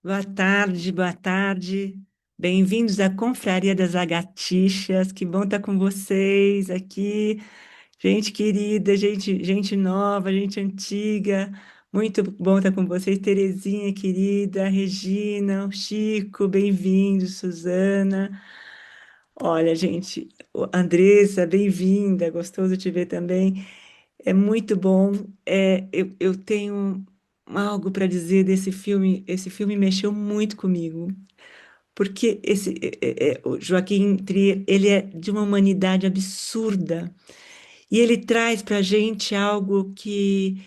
Boa tarde, boa tarde. Bem-vindos à Confraria das Lagartixas. Que bom estar com vocês aqui. Gente querida, gente nova, gente antiga. Muito bom estar com vocês. Terezinha, querida, Regina, Chico, bem-vindos, Suzana. Olha, gente, Andressa, bem-vinda. Gostoso te ver também. É muito bom. Eu tenho algo para dizer desse filme. Esse filme mexeu muito comigo, porque o Joaquim Trier, ele é de uma humanidade absurda e ele traz para a gente algo que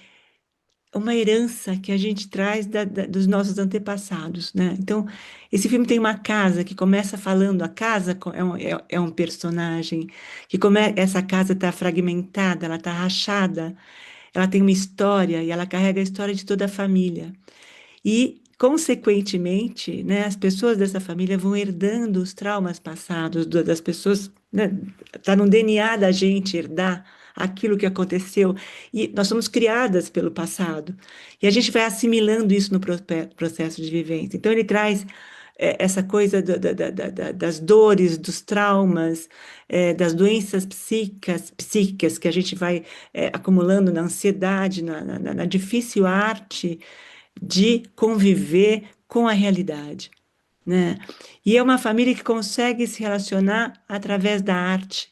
uma herança que a gente traz dos nossos antepassados, né? Então, esse filme tem uma casa que começa falando, a casa é um personagem essa casa está fragmentada, ela está rachada, ela tem uma história e ela carrega a história de toda a família. E, consequentemente, né, as pessoas dessa família vão herdando os traumas passados das pessoas, né? Tá no DNA da gente herdar aquilo que aconteceu. E nós somos criadas pelo passado. E a gente vai assimilando isso no processo de vivência. Então, ele traz essa coisa das dores, dos traumas, das doenças psíquicas que a gente vai acumulando na ansiedade, na difícil arte de conviver com a realidade, né? E é uma família que consegue se relacionar através da arte.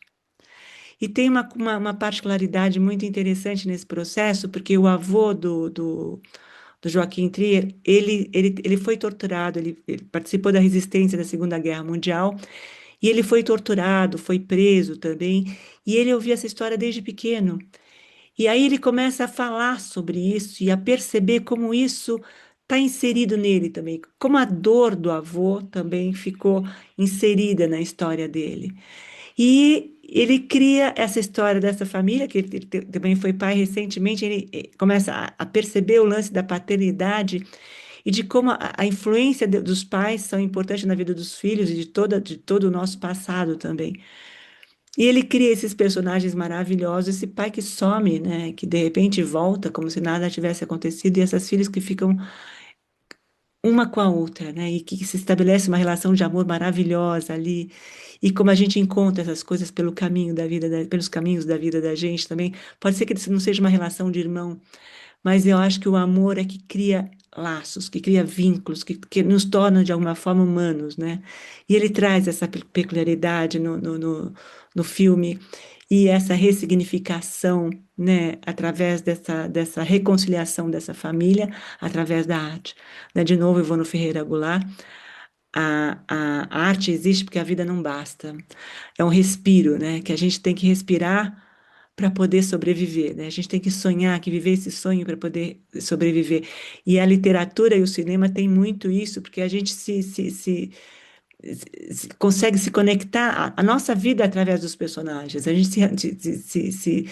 E tem uma particularidade muito interessante nesse processo, porque o avô do Joaquim Trier, ele foi torturado, ele participou da resistência da Segunda Guerra Mundial, e ele foi torturado, foi preso também, e ele ouvia essa história desde pequeno. E aí ele começa a falar sobre isso e a perceber como isso está inserido nele também, como a dor do avô também ficou inserida na história dele. E ele cria essa história dessa família, que ele também foi pai recentemente, ele começa a perceber o lance da paternidade e de como a influência dos pais são importantes na vida dos filhos e de todo o nosso passado também. E ele cria esses personagens maravilhosos, esse pai que some, né, que de repente volta como se nada tivesse acontecido, e essas filhas que ficam uma com a outra, né, e que se estabelece uma relação de amor maravilhosa ali, e como a gente encontra essas coisas pelo caminho da vida, pelos caminhos da vida da gente também. Pode ser que isso não seja uma relação de irmão, mas eu acho que o amor é que cria laços, que cria vínculos, que nos torna de alguma forma humanos, né? E ele traz essa peculiaridade no filme e essa ressignificação, né? Através dessa reconciliação dessa família, através da arte. Né? De novo, eu vou no Ferreira Goulart. A arte existe porque a vida não basta. É um respiro, né? Que a gente tem que respirar para poder sobreviver, né? A gente tem que sonhar, que viver esse sonho para poder sobreviver. E a literatura e o cinema têm muito isso, porque a gente consegue se conectar a nossa vida através dos personagens. A gente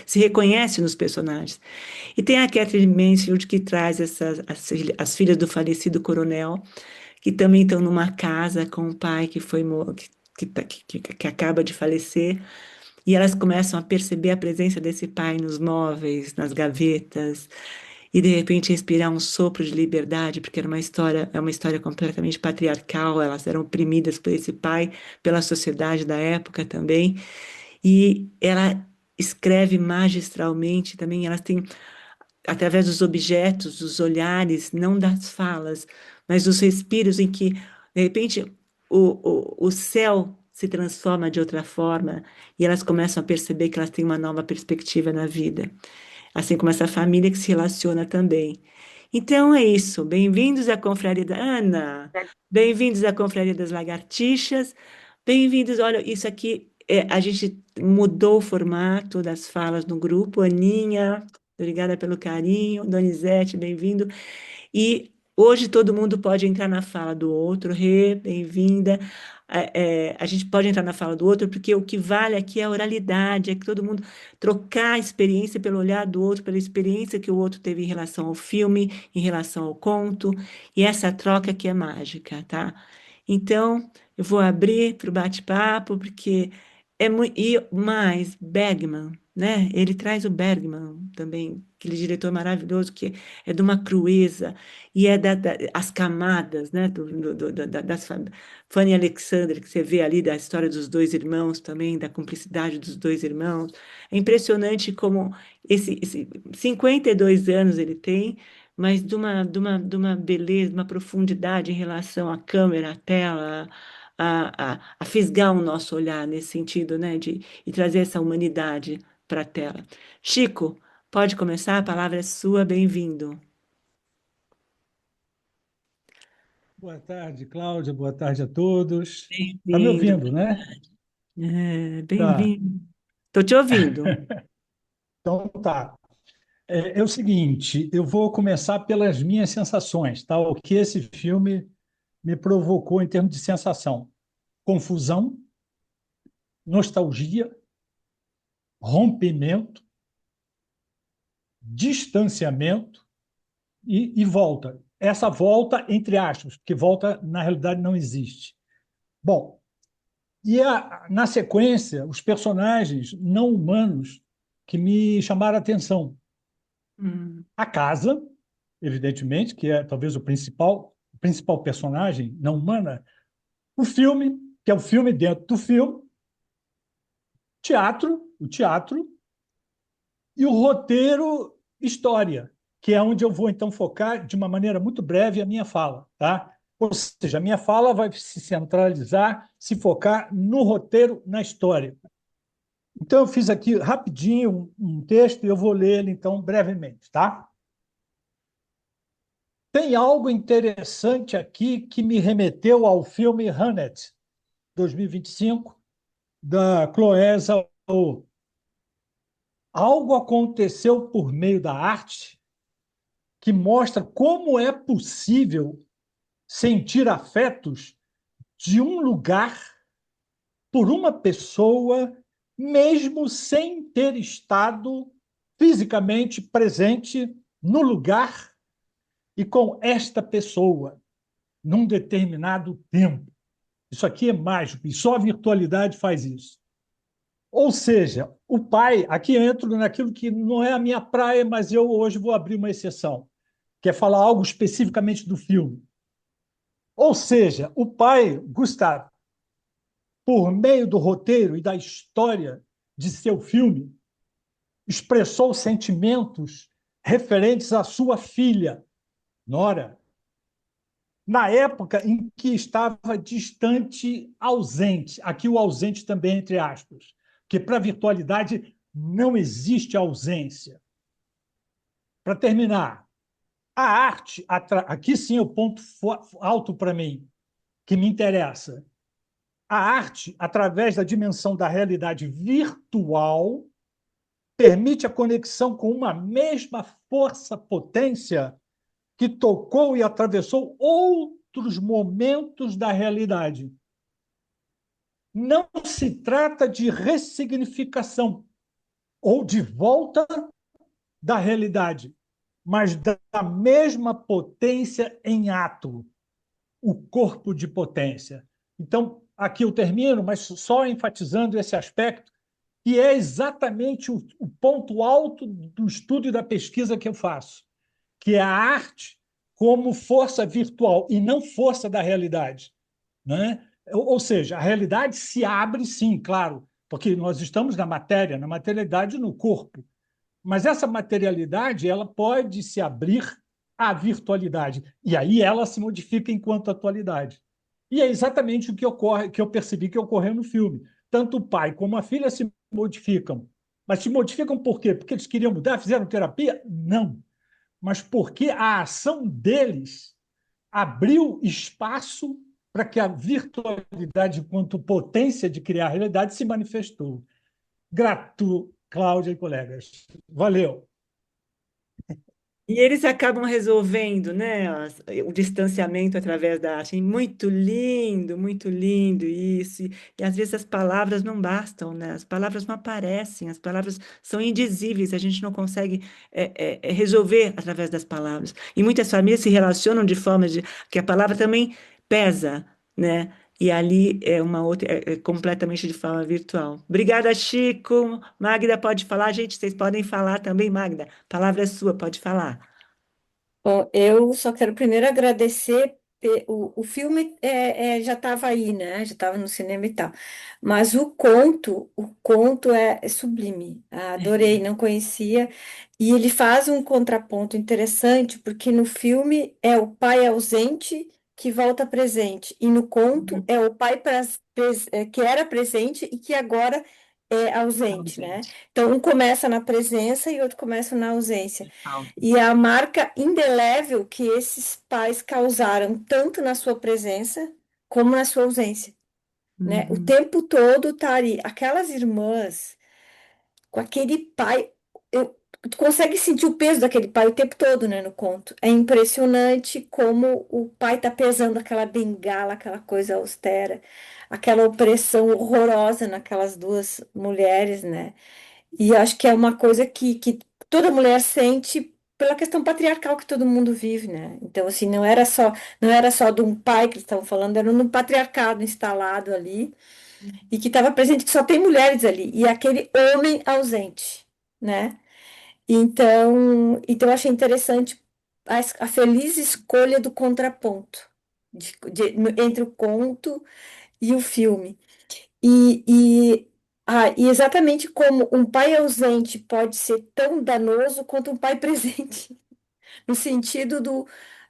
se reconhece nos personagens. E tem a Catherine Mansfield que traz as filhas do falecido coronel, que também estão numa casa com o pai que foi que acaba de falecer. E elas começam a perceber a presença desse pai nos móveis, nas gavetas, e de repente respirar um sopro de liberdade, porque é uma história completamente patriarcal, elas eram oprimidas por esse pai, pela sociedade da época também. E ela escreve magistralmente também, elas têm, através dos objetos, dos olhares, não das falas, mas dos respiros em que, de repente, o céu se transforma de outra forma e elas começam a perceber que elas têm uma nova perspectiva na vida, assim como essa família que se relaciona também. Então é isso. Bem-vindos à Confraria da Ana, bem-vindos à Confraria das Lagartixas, bem-vindos. Olha, isso aqui, a gente mudou o formato das falas no grupo. Aninha, obrigada pelo carinho. Donizete, bem-vindo. E hoje todo mundo pode entrar na fala do outro. Rê, bem-vinda. A gente pode entrar na fala do outro, porque o que vale aqui é a oralidade, é que todo mundo trocar a experiência pelo olhar do outro, pela experiência que o outro teve em relação ao filme, em relação ao conto, e essa troca que é mágica, tá? Então, eu vou abrir para o bate-papo, porque E mais, Bergman, né? Ele traz o Bergman também, aquele diretor maravilhoso que é de uma crueza e é as camadas, né? Fanny e Alexander, que você vê ali da história dos dois irmãos também, da cumplicidade dos dois irmãos. É impressionante como esse 52 anos ele tem, mas de uma beleza, uma profundidade em relação à câmera, à tela, a fisgar o nosso olhar nesse sentido, né, e trazer essa humanidade para a tela. Chico, pode começar? A palavra é sua, bem-vindo. Boa tarde, Cláudia. Boa tarde a todos. Está me Bem-vindo, ouvindo, né? Tá. bem-vindo. Estou te ouvindo. Então tá. É o seguinte, eu vou começar pelas minhas sensações, tá? O que esse filme me provocou em termos de sensação: confusão, nostalgia, rompimento, distanciamento e volta. Essa volta, entre aspas, porque volta na realidade não existe. Bom, na sequência, os personagens não humanos que me chamaram a atenção. Hum, A casa, evidentemente, que é talvez o principal personagem não humana. O filme, que é o filme dentro do filme. O teatro e o roteiro, história, que é onde eu vou então focar de uma maneira muito breve a minha fala, tá? Ou seja, a minha fala vai se centralizar, se focar no roteiro, na história. Então, eu fiz aqui rapidinho um texto e eu vou ler ele, então, brevemente, tá? Tem algo interessante aqui que me remeteu ao filme Hanet, 2025, da Chloé Zhao. Algo aconteceu por meio da arte que mostra como é possível sentir afetos de um lugar por uma pessoa, mesmo sem ter estado fisicamente presente no lugar e com esta pessoa num determinado tempo. Isso aqui é mágico e só a virtualidade faz isso. Ou seja, o pai, aqui eu entro naquilo que não é a minha praia, mas eu hoje vou abrir uma exceção, que é falar algo especificamente do filme. Ou seja, o pai, Gustavo, por meio do roteiro e da história de seu filme, expressou sentimentos referentes à sua filha, Nora, na época em que estava distante, ausente. Aqui o ausente também, entre aspas, porque para a virtualidade não existe ausência. Para terminar, a arte, aqui sim é o ponto alto para mim, que me interessa. A arte, através da dimensão da realidade virtual, permite a conexão com uma mesma força-potência que tocou e atravessou outros momentos da realidade. Não se trata de ressignificação ou de volta da realidade, mas da mesma potência em ato, o corpo de potência. Então, aqui eu termino, mas só enfatizando esse aspecto, que é exatamente o ponto alto do estudo e da pesquisa que eu faço, que é a arte como força virtual e não força da realidade, né? Ou seja, a realidade se abre, sim, claro, porque nós estamos na matéria, na materialidade, no corpo. Mas essa materialidade ela pode se abrir à virtualidade. E aí ela se modifica enquanto atualidade. E é exatamente o que ocorre, que eu percebi que ocorreu no filme. Tanto o pai como a filha se modificam. Mas se modificam por quê? Porque eles queriam mudar, fizeram terapia? Não. Mas porque a ação deles abriu espaço para que a virtualidade, enquanto potência de criar realidade, se manifestou. Grato, Cláudia e colegas. Valeu. E eles acabam resolvendo, né, o distanciamento através da arte. E muito lindo isso. E às vezes as palavras não bastam, né? As palavras não aparecem, as palavras são indizíveis, a gente não consegue resolver através das palavras. E muitas famílias se relacionam de forma que a palavra também pesa, né? e ali é uma outra, é completamente de forma virtual. Obrigada, Chico. Magda, pode falar, gente, vocês podem falar também, Magda. A palavra é sua, pode falar. Bom, eu só quero primeiro agradecer. O filme já estava aí, né? Já estava no cinema e tal. Mas o conto é sublime. Adorei, não conhecia. E ele faz um contraponto interessante, porque no filme é o pai ausente que volta presente. E no conto Uhum. é o pai que era presente e que agora é ausente, né? Ausente. Então, um começa na presença e outro começa na ausência. Falta. E a marca indelével que esses pais causaram, tanto na sua presença como na sua ausência, né? O Uhum. tempo todo tá ali. Aquelas irmãs com aquele pai, tu consegue sentir o peso daquele pai o tempo todo, né, no conto. É impressionante como o pai tá pesando aquela bengala, aquela coisa austera, aquela opressão horrorosa naquelas duas mulheres, né? E acho que é uma coisa que toda mulher sente pela questão patriarcal que todo mundo vive, né? Então, assim, não era só de um pai que eles estavam falando, era um patriarcado instalado ali e que estava presente, que só tem mulheres ali, e aquele homem ausente, né? Então eu achei interessante a feliz escolha do contraponto entre o conto e o filme. E exatamente como um pai ausente pode ser tão danoso quanto um pai presente, no sentido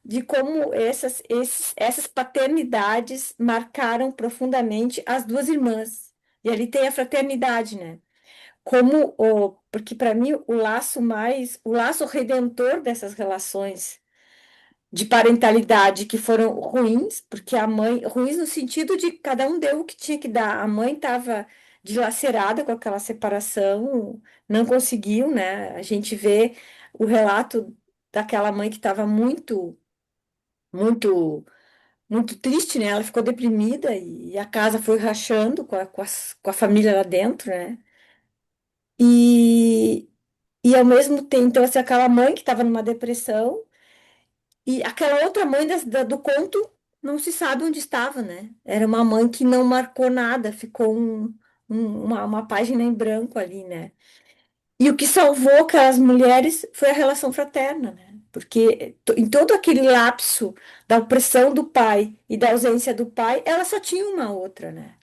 de como essas paternidades marcaram profundamente as duas irmãs. E ali tem a fraternidade, né? Porque para mim o laço redentor dessas relações de parentalidade que foram ruins, porque a mãe, ruins no sentido de cada um deu o que tinha que dar. A mãe estava dilacerada com aquela separação, não conseguiu, né? A gente vê o relato daquela mãe que estava muito, muito, muito triste, né? Ela ficou deprimida e a casa foi rachando com a família lá dentro, né? E, e ao mesmo tempo, então, assim, aquela mãe que estava numa depressão. E aquela outra mãe do conto não se sabe onde estava, né? Era uma mãe que não marcou nada, ficou uma página em branco ali, né? E o que salvou aquelas mulheres foi a relação fraterna, né? Porque em todo aquele lapso da opressão do pai e da ausência do pai, ela só tinha uma outra, né?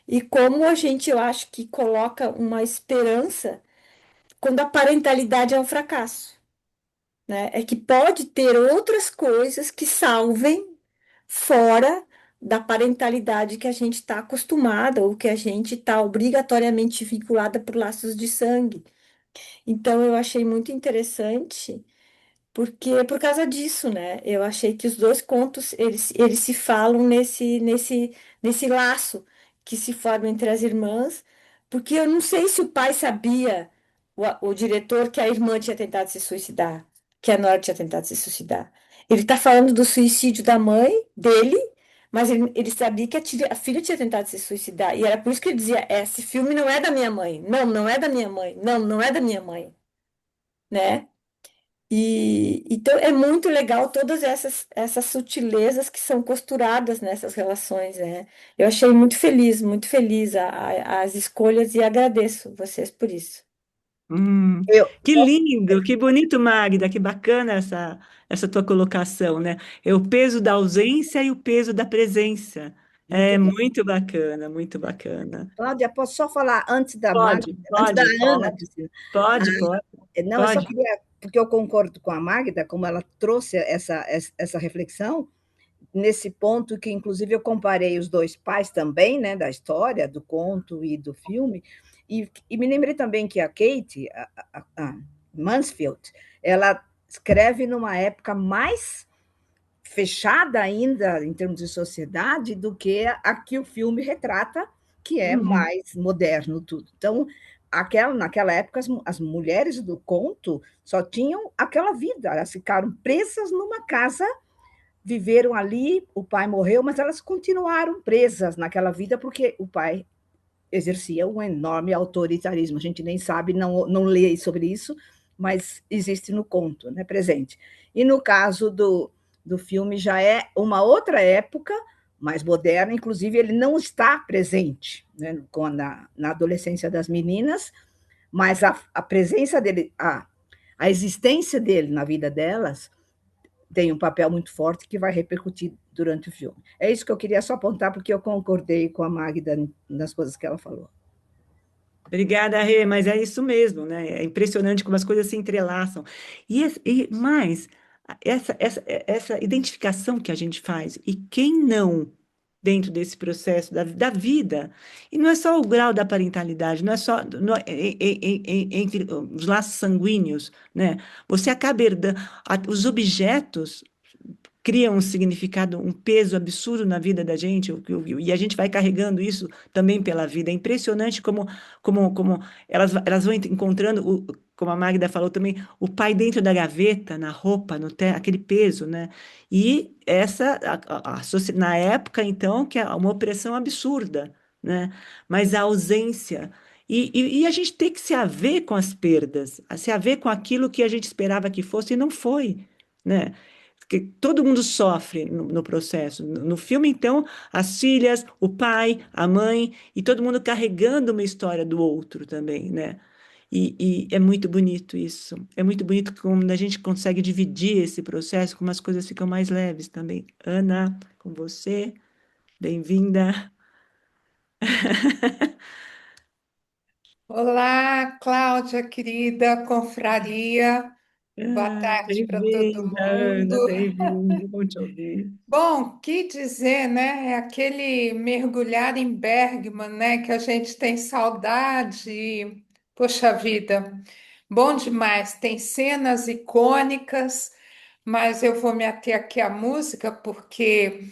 E como a gente, eu acho que coloca uma esperança quando a parentalidade é um fracasso, né? É que pode ter outras coisas que salvem fora da parentalidade que a gente está acostumada ou que a gente está obrigatoriamente vinculada por laços de sangue. Então, eu achei muito interessante porque por causa disso, né? Eu achei que os dois contos eles se falam nesse laço que se forma entre as irmãs, porque eu não sei se o pai sabia, o diretor, que a irmã tinha tentado se suicidar, que a Nora tinha tentado se suicidar. Ele está falando do suicídio da mãe dele, mas ele sabia que a filha tinha tentado se suicidar, e era por isso que ele dizia: Esse filme não é da minha mãe, não, não é da minha mãe, não, não é da minha mãe, né? E então é muito legal todas essas sutilezas que são costuradas nessas relações, né? Eu achei muito feliz as escolhas e agradeço vocês por isso. Hum, Eu, que lindo, que bonito, Magda, que bacana essa tua colocação, né? É o peso da ausência e o peso da presença. Muito É bom. muito bacana, muito bacana. Cláudia, posso só falar antes da Magda, Pode, antes da pode, Ana, pode, Cristina? pode, pode, Não, eu só pode. queria, porque eu concordo com a Magda, como ela trouxe essa reflexão, nesse ponto que, inclusive, eu comparei os dois pais também, né, da história, do conto e do filme, e me lembrei também que a Kate, a Mansfield, ela escreve numa época mais fechada ainda em termos de sociedade do que a que o filme retrata, que é Uhum. mais moderno tudo. Então, naquela época, as mulheres do conto só tinham aquela vida, elas ficaram presas numa casa, viveram ali, o pai morreu, mas elas continuaram presas naquela vida porque o pai exercia um enorme autoritarismo. A gente nem sabe, não lê sobre isso, mas existe no conto, né, presente. E no caso do filme já é uma outra época, mais moderno, inclusive ele não está presente, né, na adolescência das meninas, mas a presença dele, a existência dele na vida delas tem um papel muito forte que vai repercutir durante o filme. É isso que eu queria só apontar, porque eu concordei com a Magda nas coisas que ela falou. Obrigada, Rê, mas é isso mesmo, né? É impressionante como as coisas se entrelaçam. E mais, essa identificação que a gente faz, e quem não, dentro desse processo da vida, e não é só o grau da parentalidade, não é só entre os laços sanguíneos, né? Você acaba herdando, os objetos criam um significado, um peso absurdo na vida da gente, e a gente vai carregando isso também pela vida. É impressionante como elas vão encontrando, como a Magda falou também, o pai dentro da gaveta, na roupa, aquele peso, né? E na época, então, que é uma opressão absurda, né? Mas a ausência. E a gente tem que se haver com as perdas, se haver com aquilo que a gente esperava que fosse e não foi, né? Porque todo mundo sofre no processo. No filme, então, as filhas, o pai, a mãe, e todo mundo carregando uma história do outro também, né? E é muito bonito isso. É muito bonito como a gente consegue dividir esse processo, como as coisas ficam mais leves também. Ana, com você, bem-vinda. Olá, Cláudia, querida confraria. Boa Ah, tarde para todo bem-vinda, mundo. Ana, bem-vinda. Bom te ouvir. Bom, que dizer, né? É aquele mergulhar em Bergman, né? Que a gente tem saudade. Poxa vida, bom demais. Tem cenas icônicas, mas eu vou me ater aqui à música porque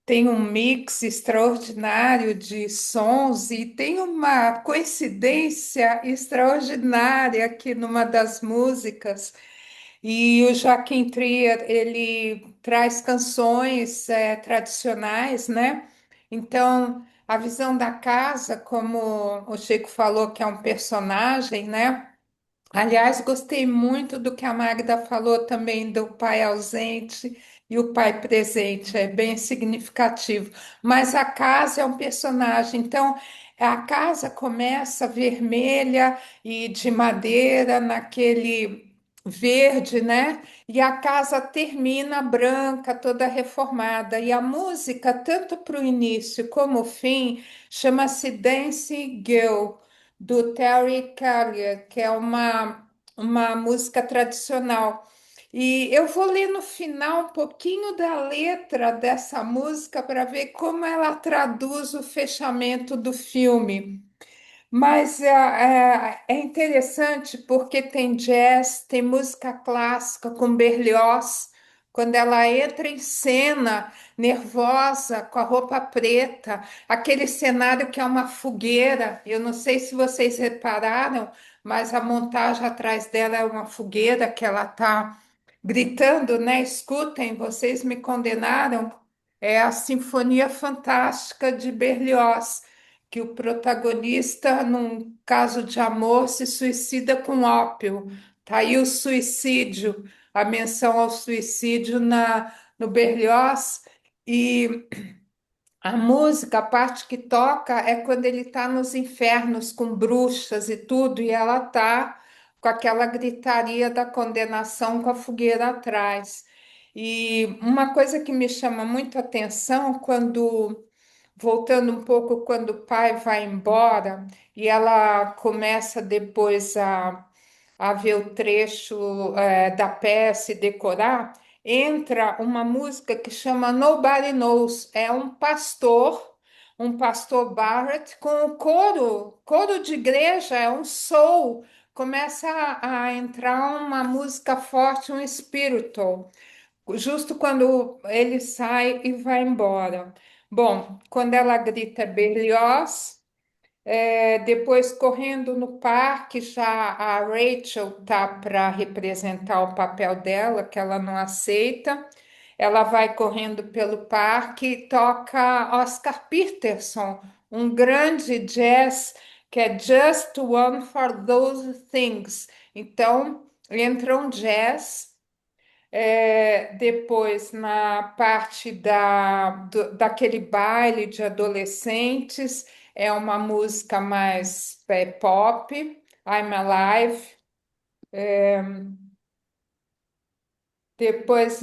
tem um mix extraordinário de sons e tem uma coincidência extraordinária aqui numa das músicas. E o Joaquim Trier, ele traz canções tradicionais, né? Então, a visão da casa, como o Chico falou, que é um personagem, né? Aliás, gostei muito do que a Magda falou também do pai ausente e o pai presente, é bem significativo. Mas a casa é um personagem, então a casa começa vermelha e de madeira, naquele verde, né? E a casa termina branca, toda reformada. E a música, tanto para o início como o fim, chama-se Dance Girl do Terry Callier, que é uma música tradicional. E eu vou ler no final um pouquinho da letra dessa música para ver como ela traduz o fechamento do filme. Mas é interessante porque tem jazz, tem música clássica com Berlioz, quando ela entra em cena, nervosa, com a roupa preta, aquele cenário que é uma fogueira. Eu não sei se vocês repararam, mas a montagem atrás dela é uma fogueira que ela está gritando, né? Escutem, vocês me condenaram. É a Sinfonia Fantástica de Berlioz, que o protagonista, num caso de amor, se suicida com ópio. Tá aí o suicídio, a menção ao suicídio no Berlioz. E a música, a parte que toca é quando ele está nos infernos com bruxas e tudo, e ela tá com aquela gritaria da condenação com a fogueira atrás. E uma coisa que me chama muito a atenção quando voltando um pouco quando o pai vai embora e ela começa depois a ver o trecho da peça e decorar, entra uma música que chama Nobody Knows. É um pastor Barrett com o coro de igreja, é um soul. Começa a entrar uma música forte, um spiritual justo quando ele sai e vai embora. Bom, quando ela grita Berlioz, depois correndo no parque, já a Rachel tá para representar o papel dela, que ela não aceita. Ela vai correndo pelo parque e toca Oscar Peterson, um grande jazz que é Just One for Those Things. Então, entra um jazz Depois, na parte daquele baile de adolescentes, é uma música mais pop, I'm Alive. Depois,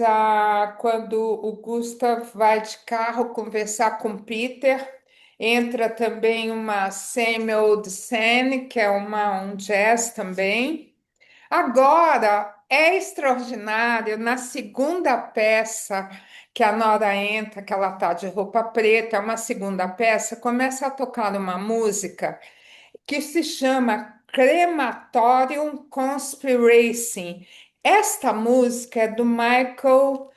quando o Gustav vai de carro conversar com Peter, entra também uma Same Old Sam, que é um jazz também. Agora, é extraordinário, na segunda peça que a Nora entra, que ela está de roupa preta, é uma segunda peça, começa a tocar uma música que se chama Crematorium Conspiracy. Esta música é do Michael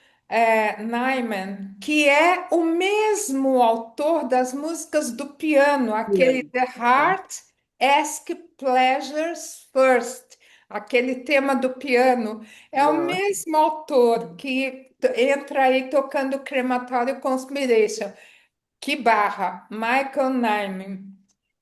Nyman, que é o mesmo autor das músicas do piano, aquele Piano. The Heart Ask Pleasures First, aquele tema do piano. É o Nossa. mesmo autor que entra aí tocando Crematorium Conspiration. Que barra, Michael Nyman.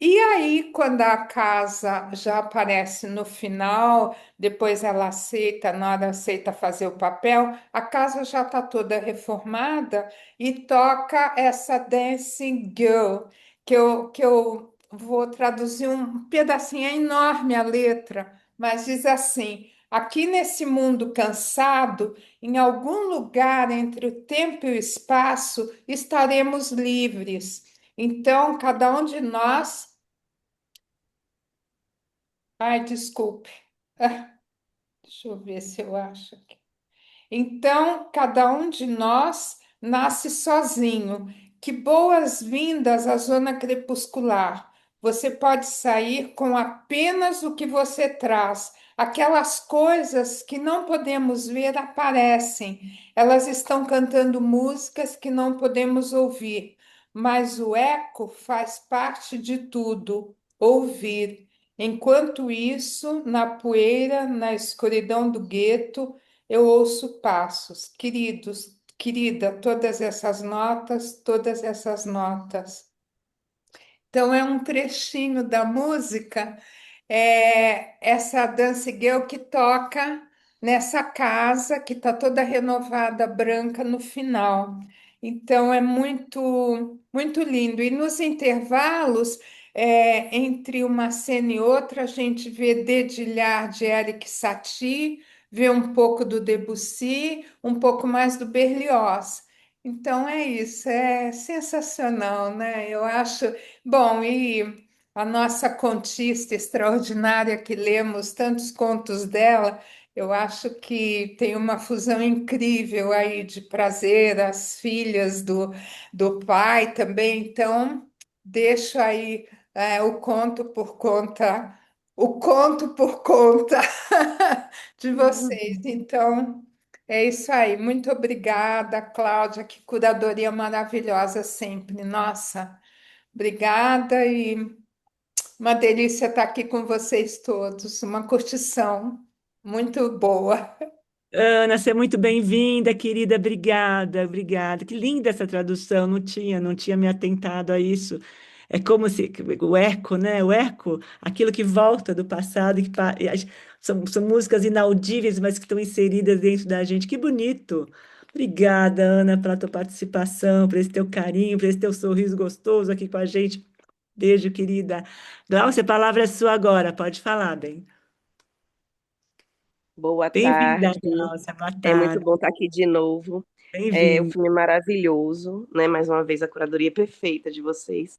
E aí, quando a casa já aparece no final, depois ela aceita, Nora aceita fazer o papel, a casa já está toda reformada e toca essa Dancing Girl, que eu vou traduzir um pedacinho, é enorme a letra, mas diz assim: aqui nesse mundo cansado, em algum lugar entre o tempo e o espaço, estaremos livres. Então, cada um de nós. Ai, desculpe. Deixa eu ver se eu acho aqui. Então, cada um de nós nasce sozinho. Que boas-vindas à zona crepuscular. Você pode sair com apenas o que você traz. Aquelas coisas que não podemos ver aparecem. Elas estão cantando músicas que não podemos ouvir, mas o eco faz parte de tudo. Ouvir. Enquanto isso, na poeira, na escuridão do gueto, eu ouço passos, queridos, querida, todas essas notas. Então, é um trechinho da música, essa Dance Girl que toca nessa casa que está toda renovada, branca no final. Então, é muito, muito lindo. E nos intervalos, entre uma cena e outra, a gente vê dedilhar de Eric Satie, vê um pouco do Debussy, um pouco mais do Berlioz. Então, é isso, é sensacional, né? Eu acho. Bom, e a nossa contista extraordinária que lemos tantos contos dela, eu acho que tem uma fusão incrível aí de prazer, as filhas do pai também. Então, deixo aí o conto por conta de vocês. Então, é isso aí. Muito obrigada, Cláudia, que curadoria maravilhosa sempre. Nossa. Obrigada e uma delícia estar aqui com vocês todos. Uma curtição muito boa. Ana, você é muito bem-vinda, querida. Obrigada, obrigada. Que linda essa tradução. Não tinha me atentado a isso. É como se o eco, né? O eco, aquilo que volta do passado, são músicas inaudíveis, mas que estão inseridas dentro da gente. Que bonito. Obrigada, Ana, pela tua participação, por esse teu carinho, por esse teu sorriso gostoso aqui com a gente. Beijo, querida. Glaucia, a palavra é sua agora. Pode falar, bem. Boa Bem-vinda, tarde. Glaucia. Boa É muito tarde. bom estar aqui de novo. O Bem-vinda. filme é maravilhoso, né? Mais uma vez, a curadoria perfeita de vocês.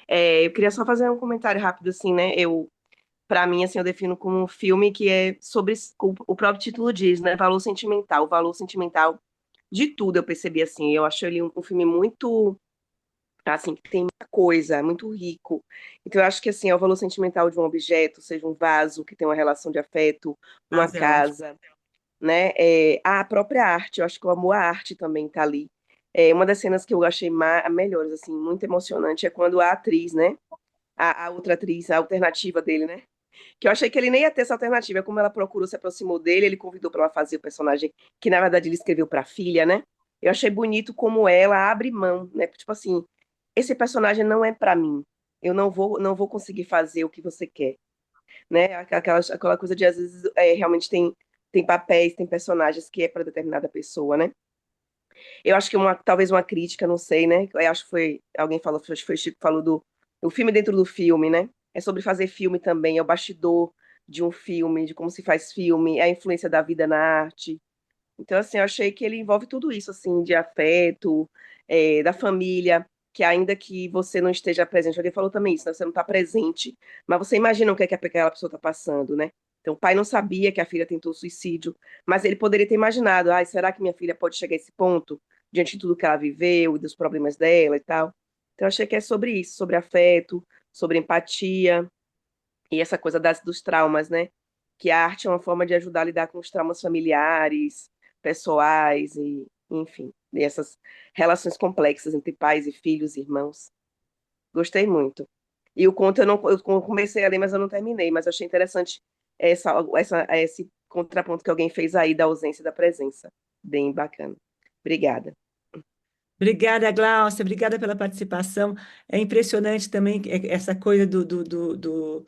Eu queria só fazer um comentário rápido, assim, né? Para mim, assim, eu defino como um filme que é sobre, o próprio título diz, né? O valor sentimental de tudo, eu percebi, assim. Eu acho ele um filme muito, assim, que tem muita coisa, é muito rico. Então, eu acho que, assim, é o valor sentimental de um objeto, seja um vaso que tem uma relação de afeto, uma Mas é ótimo. casa, né? A própria arte, eu acho que o amor à arte também tá ali. Uma das cenas que eu achei melhores, assim, muito emocionante, é quando a atriz, né? A outra atriz, a alternativa dele, né? Que eu achei que ele nem ia ter essa alternativa. Como ela procurou, se aproximou dele, ele convidou para ela fazer o personagem que, na verdade, ele escreveu para a filha, né? Eu achei bonito como ela abre mão, né? Tipo assim, esse personagem não é para mim. Eu não vou conseguir fazer o que você quer, né? Aquela coisa de às vezes realmente tem tem papéis, tem personagens que é para determinada pessoa, né? Eu acho que talvez uma crítica, não sei, né? Eu acho que foi, alguém falou, acho que foi o Chico que falou do filme dentro do filme, né? É sobre fazer filme também, é o bastidor de um filme, de como se faz filme, é a influência da vida na arte. Então, assim, eu achei que ele envolve tudo isso, assim, de afeto, da família, que ainda que você não esteja presente, alguém falou também isso, né? Você não está presente, mas você imagina o que é que aquela pessoa está passando, né? Então, o pai não sabia que a filha tentou suicídio, mas ele poderia ter imaginado, ai, será que minha filha pode chegar a esse ponto, diante de tudo que ela viveu e dos problemas dela e tal? Então, eu achei que é sobre isso, sobre afeto, sobre empatia, e essa coisa dos traumas, né? Que a arte é uma forma de ajudar a lidar com os traumas familiares, pessoais e, enfim, e essas relações complexas entre pais e filhos, irmãos. Gostei muito. E o conto eu comecei a ler, mas eu não terminei, mas eu achei interessante esse contraponto que alguém fez aí da ausência e da presença. Bem bacana. Obrigada. Obrigada, Gláucia, obrigada pela participação. É impressionante também essa coisa do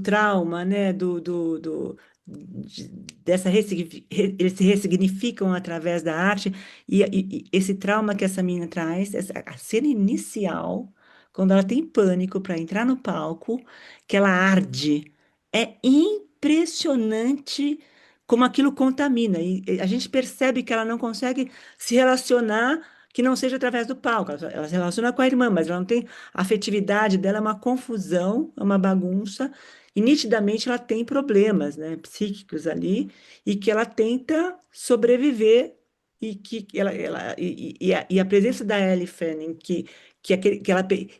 trauma, né? Eles se ressignificam através da arte, e esse trauma que essa menina traz, a cena inicial, quando ela tem pânico para entrar no palco, que ela arde, é impressionante como aquilo contamina, e a gente percebe que ela não consegue se relacionar. Que não seja através do palco, ela se relaciona com a irmã, mas ela não tem a afetividade dela, é uma confusão, é uma bagunça, e nitidamente ela tem problemas, né, psíquicos ali, e que ela tenta sobreviver, e a presença da Ellie Fanning,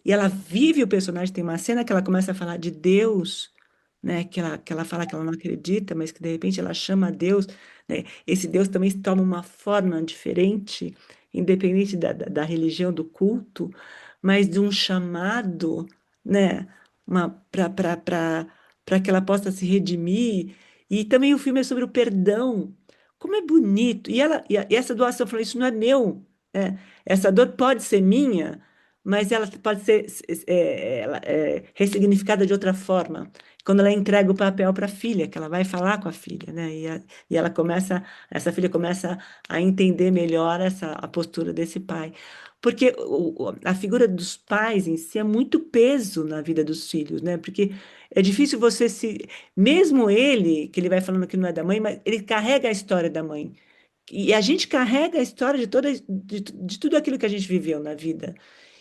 e ela vive o personagem, tem uma cena que ela começa a falar de Deus, né, que ela fala que ela não acredita, mas que de repente ela chama Deus, né, esse Deus também toma uma forma diferente, independente da religião, do culto, mas de um chamado, né, para que ela possa se redimir. E também o filme é sobre o perdão. Como é bonito. E essa doação, falou, isso não é meu, né? Essa dor pode ser minha, mas ela pode ser ressignificada de outra forma. Quando ela entrega o papel para a filha, que ela vai falar com a filha, né? E essa filha começa a entender melhor a postura desse pai. Porque a figura dos pais em si é muito peso na vida dos filhos, né? Porque é difícil você se. Mesmo ele, que ele vai falando que não é da mãe, mas ele carrega a história da mãe. E a gente carrega a história de tudo aquilo que a gente viveu na vida.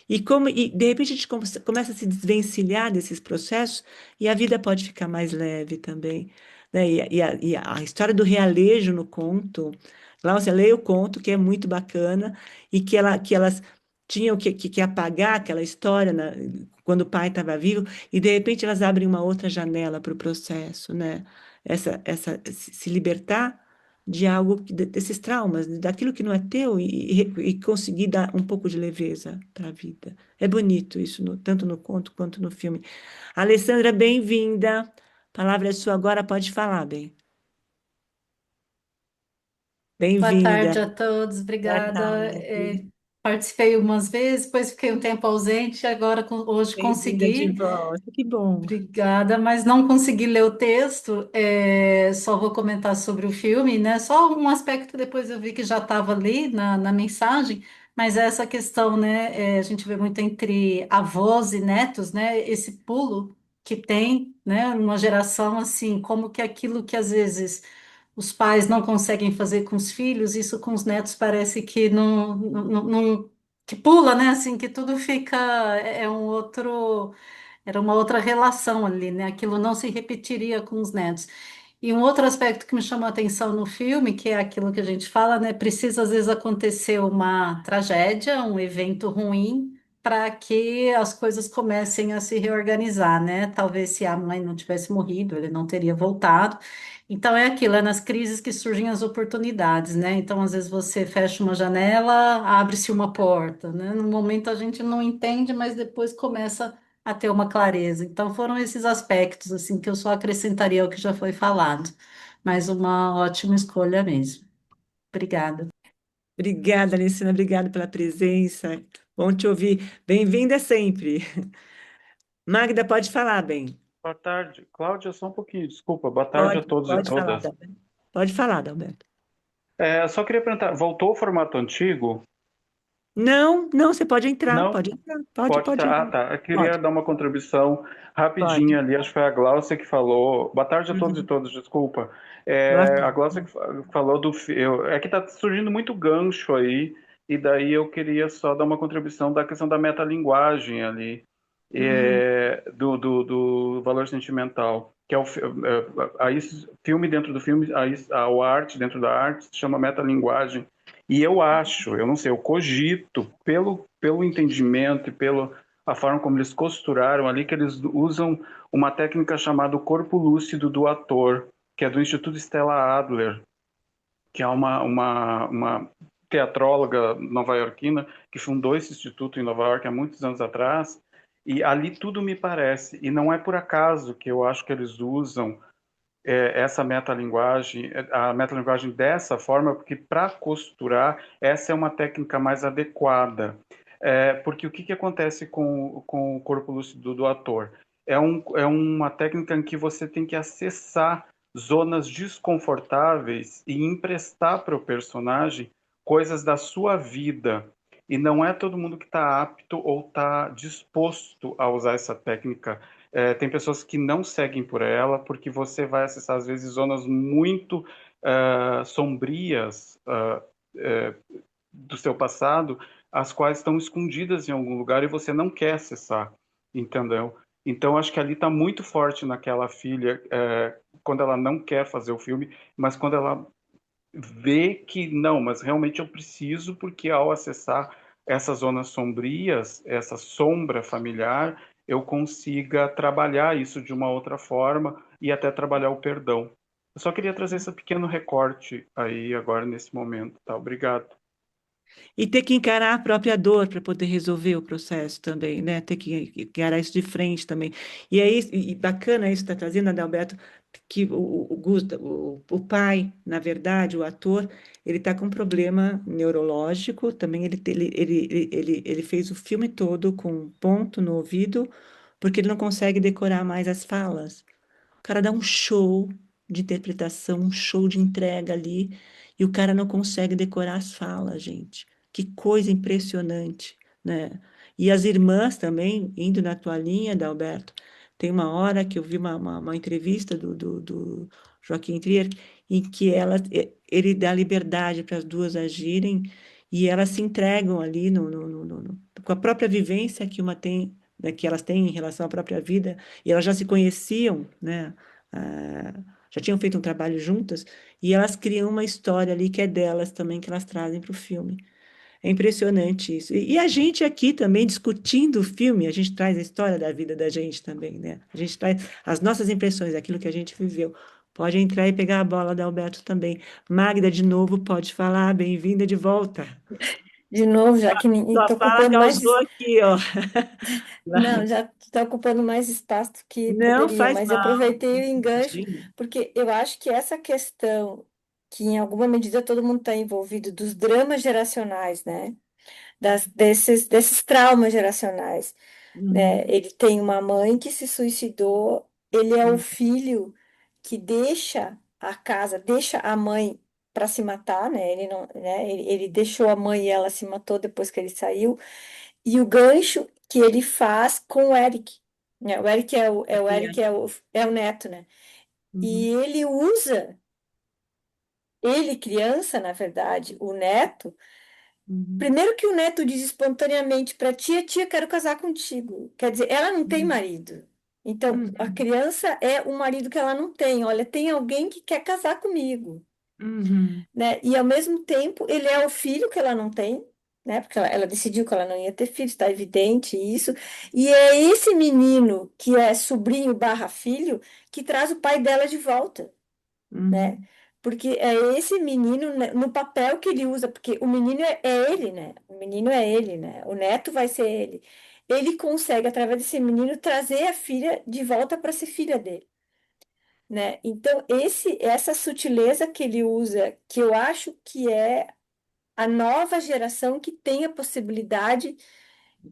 E de repente a gente começa a se desvencilhar desses processos e a vida pode ficar mais leve também, né? E a história do realejo no conto, lá você lê o conto, que é muito bacana, e que elas tinham que apagar aquela história quando o pai estava vivo, e de repente elas abrem uma outra janela para o processo, né? Se libertar de algo, desses traumas, daquilo que não é teu, e conseguir dar um pouco de leveza para a vida. É bonito isso, tanto no conto quanto no filme. Alessandra, bem-vinda. A palavra é sua agora, pode falar, bem. Boa tarde Bem-vinda. a todos, Boa obrigada. tarde. Participei umas vezes, depois fiquei um tempo ausente, agora hoje Bem-vinda de consegui. volta. Que bom. Obrigada, mas não consegui ler o texto, só vou comentar sobre o filme, né? Só um aspecto, depois eu vi que já estava ali na mensagem, mas é essa questão, né? A gente vê muito entre avós e netos, né? Esse pulo que tem, né? Uma geração assim, como que aquilo que às vezes os pais não conseguem fazer com os filhos, isso com os netos parece que que pula, né? Assim, que tudo fica, é um outro. Era uma outra relação ali, né? Aquilo não se repetiria com os netos. E um outro aspecto que me chamou a atenção no filme, que é aquilo que a gente fala, né? Precisa às vezes acontecer uma tragédia, um evento ruim, para que as coisas comecem a se reorganizar, né? Talvez se a mãe não tivesse morrido, ele não teria voltado. Então é aquilo, é nas crises que surgem as oportunidades, né? Então às vezes você fecha uma janela, abre-se uma porta, né? No momento a gente não entende, mas depois começa a ter uma clareza. Então foram esses aspectos assim que eu só acrescentaria ao que já foi falado. Mas uma ótima escolha mesmo. Obrigada. Obrigada, Alessandra. Obrigada pela presença. Bom te ouvir. Bem-vinda sempre. Magda, pode falar, bem. Boa tarde. Cláudia, só um pouquinho, desculpa. Boa tarde a Pode, todos e pode falar todas. também. Pode falar, Adalberto. Só queria perguntar, voltou o formato antigo? Não, não, você pode entrar, Não? pode entrar, pode, Pode pode estar. Ah, entrar. tá. Eu queria Pode, dar uma contribuição pode. rapidinha ali. Acho que foi a Glaucia que falou. Boa tarde a todos e Uhum. todas, desculpa. Boa A tarde. Glaucia que falou É que está surgindo muito gancho aí, e daí eu queria só dar uma contribuição da questão da metalinguagem ali, Uhum. do valor sentimental. Que é aí, filme dentro do filme, aí, a arte dentro da arte se chama metalinguagem. E eu acho, eu não sei, eu cogito, pelo entendimento e pela a forma como eles costuraram ali, que eles usam uma técnica chamada corpo lúcido do ator, que é do Instituto Stella Adler, que é uma teatróloga nova-iorquina que fundou esse instituto em Nova York há muitos anos atrás, e ali tudo me parece, e não é por acaso que eu acho que eles usam essa metalinguagem, a metalinguagem dessa forma, porque para costurar, essa é uma técnica mais adequada. Porque o que acontece com o corpo lúcido do ator? É uma técnica em que você tem que acessar zonas desconfortáveis e emprestar para o personagem coisas da sua vida. E não é todo mundo que está apto ou está disposto a usar essa técnica. Tem pessoas que não seguem por ela, porque você vai acessar, às vezes, zonas muito sombrias do seu passado, as quais estão escondidas em algum lugar e você não quer acessar, entendeu? Então, acho que ali está muito forte naquela filha, quando ela não quer fazer o filme, mas quando ela vê que não, mas realmente eu preciso, porque ao acessar essas zonas sombrias, essa sombra familiar, eu consiga trabalhar isso de uma outra forma e até trabalhar o perdão. Eu só queria trazer esse pequeno recorte aí agora nesse momento, tá? Obrigado. E ter que encarar a própria dor para poder resolver o processo também, né? Ter que encarar isso de frente também. E é isso, e bacana isso que está trazendo, Adalberto, que o Gusta, o pai, na verdade, o ator, ele está com um problema neurológico, também ele fez o filme todo com um ponto no ouvido, porque ele não consegue decorar mais as falas. O cara dá um show de interpretação, um show de entrega ali, e o cara não consegue decorar as falas, gente. Que coisa impressionante, né? E as irmãs também, indo na tua linha, Dalberto, tem uma hora que eu vi uma entrevista do Joaquim Trier, em que ele dá liberdade para as duas agirem, e elas se entregam ali com a própria vivência que uma tem, né, que elas têm em relação à própria vida, e elas já se conheciam, né? ah, Já tinham feito um trabalho juntas, e elas criam uma história ali que é delas também, que elas trazem para o filme. É impressionante isso. E a gente aqui também discutindo o filme, a gente traz a história da vida da gente também, né? A gente traz as nossas impressões, aquilo que a gente viveu. Pode entrar e pegar a bola da Alberto também. Magda, de novo, pode falar. Bem-vinda de volta. De novo, já que Sua estou fala ocupando mais. causou aqui, ó. Não, já está ocupando mais espaço do que Não poderia, faz mas eu mal. aproveitei o enganche, Imagina. porque eu acho que essa questão, que em alguma medida todo mundo está envolvido, dos dramas geracionais, né? Desses traumas geracionais, né? Uhum, Ele tem uma mãe que se suicidou, ele é o uhum, filho que deixa a casa, deixa a mãe para se matar, né? Ele não, né? Ele deixou a mãe e ela se matou depois que ele saiu. E o gancho que ele faz com o Eric, né? O Eric é o Eric é o neto, né? E uhum, ele usa, ele criança, na verdade, o neto. uhum, Primeiro que o neto diz espontaneamente para tia, quero casar contigo. Quer dizer, ela não tem uhum, marido. Então, a uhum, criança é o marido que ela não tem. Olha, tem alguém que quer casar comigo, uhum, né? E ao mesmo tempo, ele é o filho que ela não tem, né? Porque ela decidiu que ela não ia ter filho, está evidente isso. E é esse menino que é sobrinho barra filho que traz o pai dela de volta, né? uhum, Porque é esse menino, né, no papel que ele usa, porque o menino é ele, né? O menino é ele, né? O neto vai ser ele. Ele consegue, através desse menino, trazer a filha de volta para ser filha dele, né? Então, essa sutileza que ele usa, que eu acho que é a nova geração que tem a possibilidade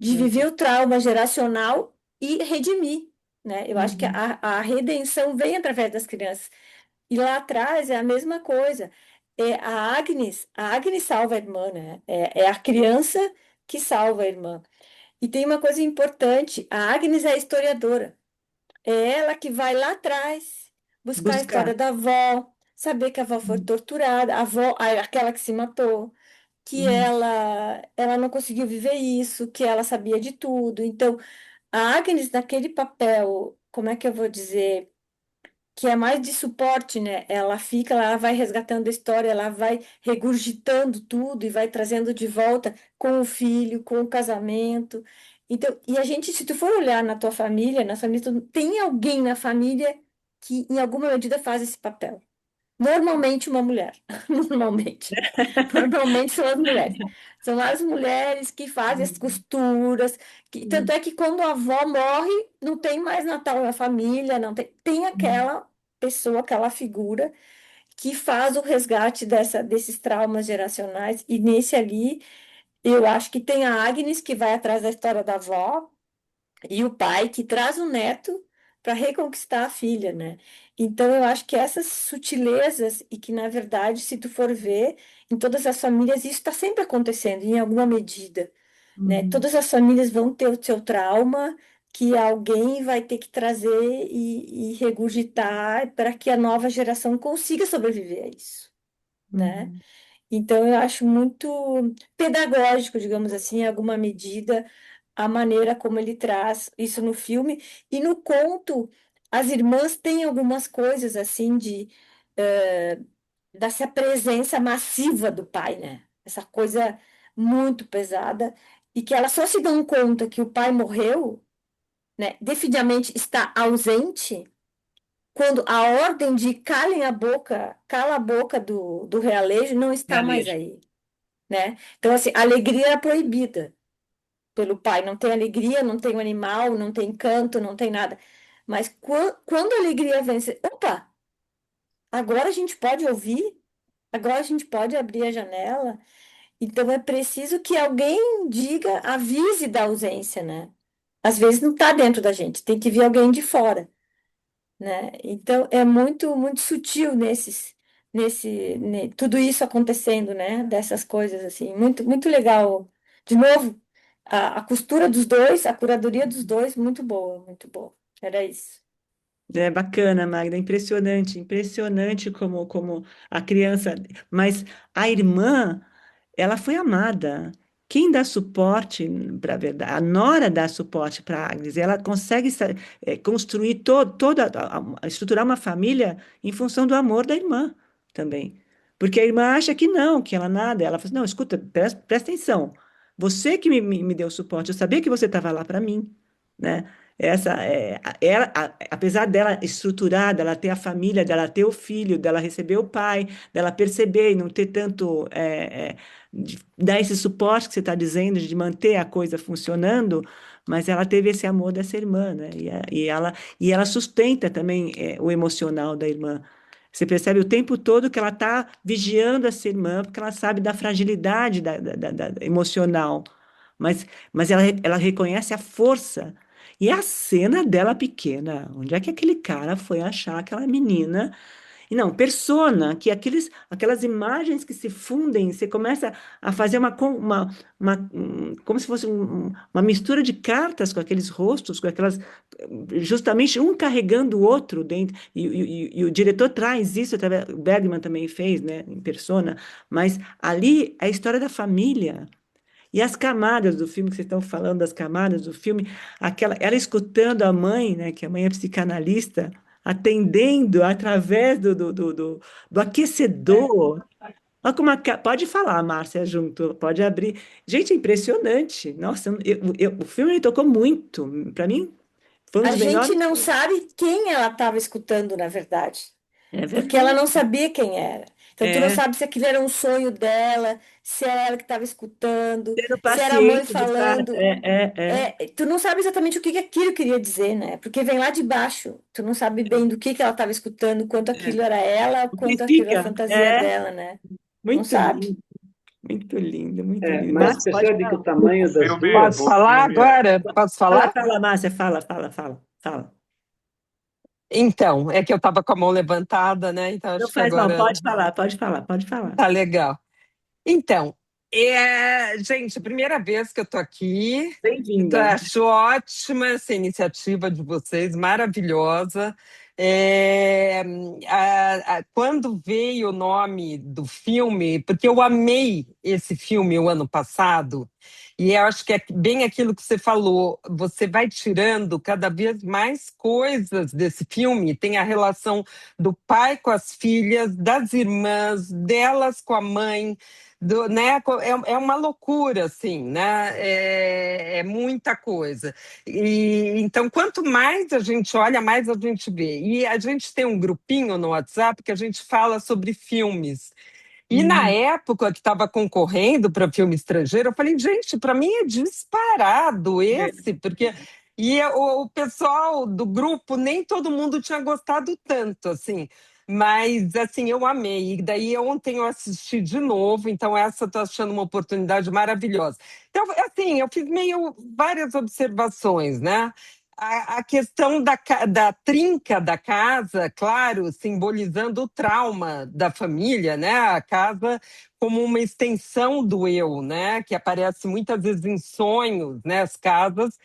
de viver trazer. o trauma geracional e redimir, né? Eu acho que Uhum, a redenção vem através das crianças. E lá atrás é a mesma coisa. A Agnes salva a irmã, né? É a criança que salva a irmã. E tem uma coisa importante: a Agnes é a historiadora. É ela que vai lá atrás buscar a Buscar. história da avó, saber que a avó foi torturada, aquela que se matou, que Hum, ela não conseguiu viver isso, que ela sabia de tudo. Então, a Agnes, naquele papel, como é que eu vou dizer? Que é mais de suporte, né? Ela vai resgatando a história, ela vai regurgitando tudo e vai trazendo de volta com o filho, com o casamento. Então, e a gente, se tu for olhar na tua família, na família, tem alguém na família que em alguma medida faz esse papel. Normalmente uma mulher. Normalmente. Normalmente são as mulheres. São as mulheres que fazem as costuras. Tanto é que quando a avó morre, não tem mais Natal na família, não tem, tem aquela pessoa, aquela figura que faz o resgate desses traumas geracionais. E nesse ali, eu acho que tem a Agnes que vai atrás da história da avó, e o pai que traz o neto para reconquistar a filha, né? Então eu acho que essas sutilezas e que na verdade, se tu for ver, em todas as famílias isso está sempre acontecendo em alguma medida, né? uhum, Todas as famílias vão ter o seu trauma que alguém vai ter que trazer e regurgitar para que a nova geração consiga sobreviver a isso, né? uhum, Então, eu acho muito pedagógico, digamos assim, em alguma medida, a maneira como ele traz isso no filme. E no conto, as irmãs têm algumas coisas assim dessa presença massiva do pai, né? Essa coisa muito pesada, e que elas só se dão conta que o pai morreu, né? Definitivamente está ausente, quando a ordem de calem a boca, cala a boca do realejo não está mais realejo. aí, né? Então, assim, a alegria era proibida pelo pai. Não tem alegria, não tem o animal, não tem canto, não tem nada. Mas quando a alegria vence, opa, agora a gente pode ouvir, agora a gente pode abrir a janela. Então é preciso que alguém diga, avise da ausência, né? Às vezes não está dentro da gente, tem que vir alguém de fora, né? Então é muito, muito sutil tudo isso acontecendo, né? Dessas coisas assim, muito, muito legal. De novo, a costura dos dois, a curadoria dos dois, muito boa, muito boa. Era isso. É bacana, Magda, impressionante, impressionante como a criança. Mas a irmã, ela foi amada. Quem dá suporte, para a verdade, a nora dá suporte para a Agnes. Ela consegue construir estruturar uma família em função do amor da irmã também. Porque a irmã acha que não, que ela nada. Ela fala assim, não, escuta, presta atenção. Você que me deu suporte, eu sabia que você estava lá para mim, né? Apesar dela estruturada, ela ter a família, dela ter o filho, dela receber o pai, dela perceber e não ter tanto, de dar esse suporte que você está dizendo, de manter a coisa funcionando, mas ela teve esse amor dessa irmã, né? E ela sustenta também, o emocional da irmã. Você percebe o tempo todo que ela está vigiando essa irmã, porque ela sabe da fragilidade da emocional, mas ela reconhece a força. E a cena dela pequena, onde é que aquele cara foi achar aquela menina? E não, persona, que aquelas imagens que se fundem, você começa a fazer como se fosse uma mistura de cartas com aqueles rostos, justamente um carregando o outro dentro. E o diretor traz isso, o Bergman também fez, né, em persona, mas ali é a história da família. E as camadas do filme, que vocês estão falando das camadas do filme, ela escutando a mãe, né, que a mãe é psicanalista, atendendo através do aquecedor. Olha pode falar, Márcia, junto, pode abrir. Gente, é impressionante. Nossa, o filme me tocou muito. Para mim, foi um A dos gente melhores. não sabe quem ela estava escutando, na verdade. É Porque ela verdade. não sabia quem era. Então, tu não É, sabe se aquilo era um sonho dela, se era ela que estava escutando, tendo se era a mãe paciência de estar. falando. Tu não sabe exatamente o que que aquilo queria dizer, né? Porque vem lá de baixo. Tu não sabe bem do que ela estava escutando, quanto aquilo era ela, O que quanto aquilo era a fica? fantasia dela, né? Não Muito sabe. lindo, muito lindo, muito lindo. Mas Márcia, pode percebe que falar. o tamanho das Posso duas. falar agora? Posso Fala, falar? fala, Márcia, fala, fala, fala, fala. Então, é que eu estava com a mão levantada, né? Então Não acho que faz mal, agora pode falar, pode falar, pode falar. tá legal. Então, gente, primeira vez que eu estou aqui, Bem-vinda. acho ótima essa iniciativa de vocês, maravilhosa. É, quando veio o nome do filme, porque eu amei esse filme o ano passado, e eu acho que é bem aquilo que você falou, você vai tirando cada vez mais coisas desse filme, tem a relação do pai com as filhas, das irmãs, delas com a mãe, né? É uma loucura, assim, né? É muita coisa. E então, quanto mais a gente olha, mais a gente vê. E a gente tem um grupinho no WhatsApp que a gente fala sobre filmes. E na época que estava concorrendo para filme estrangeiro, eu falei, gente, para mim é disparado esse, porque o pessoal do grupo, nem todo mundo tinha gostado tanto, assim. Mas, assim, eu amei. E daí, ontem eu assisti de novo, então essa eu estou achando uma oportunidade maravilhosa. Então, assim, eu fiz meio várias observações, né? A questão da trinca da casa, claro, simbolizando o trauma da família, né? A casa como uma extensão do eu, né? Que aparece muitas vezes em sonhos, né? As casas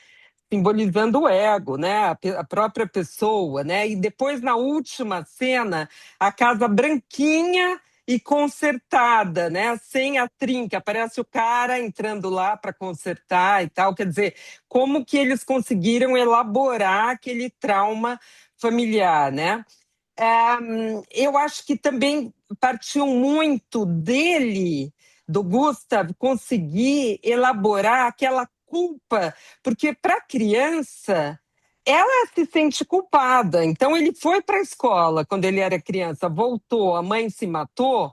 simbolizando o ego, né? A própria pessoa, né? E depois, na última cena, a casa branquinha e consertada, né? Sem a trinca, aparece o cara entrando lá para consertar e tal. Quer dizer, como que eles conseguiram elaborar aquele trauma familiar, né? Eu acho que também partiu muito dele, do Gustav, conseguir elaborar aquela culpa, porque para a criança ela se sente culpada. Então ele foi para a escola quando ele era criança, voltou, a mãe se matou.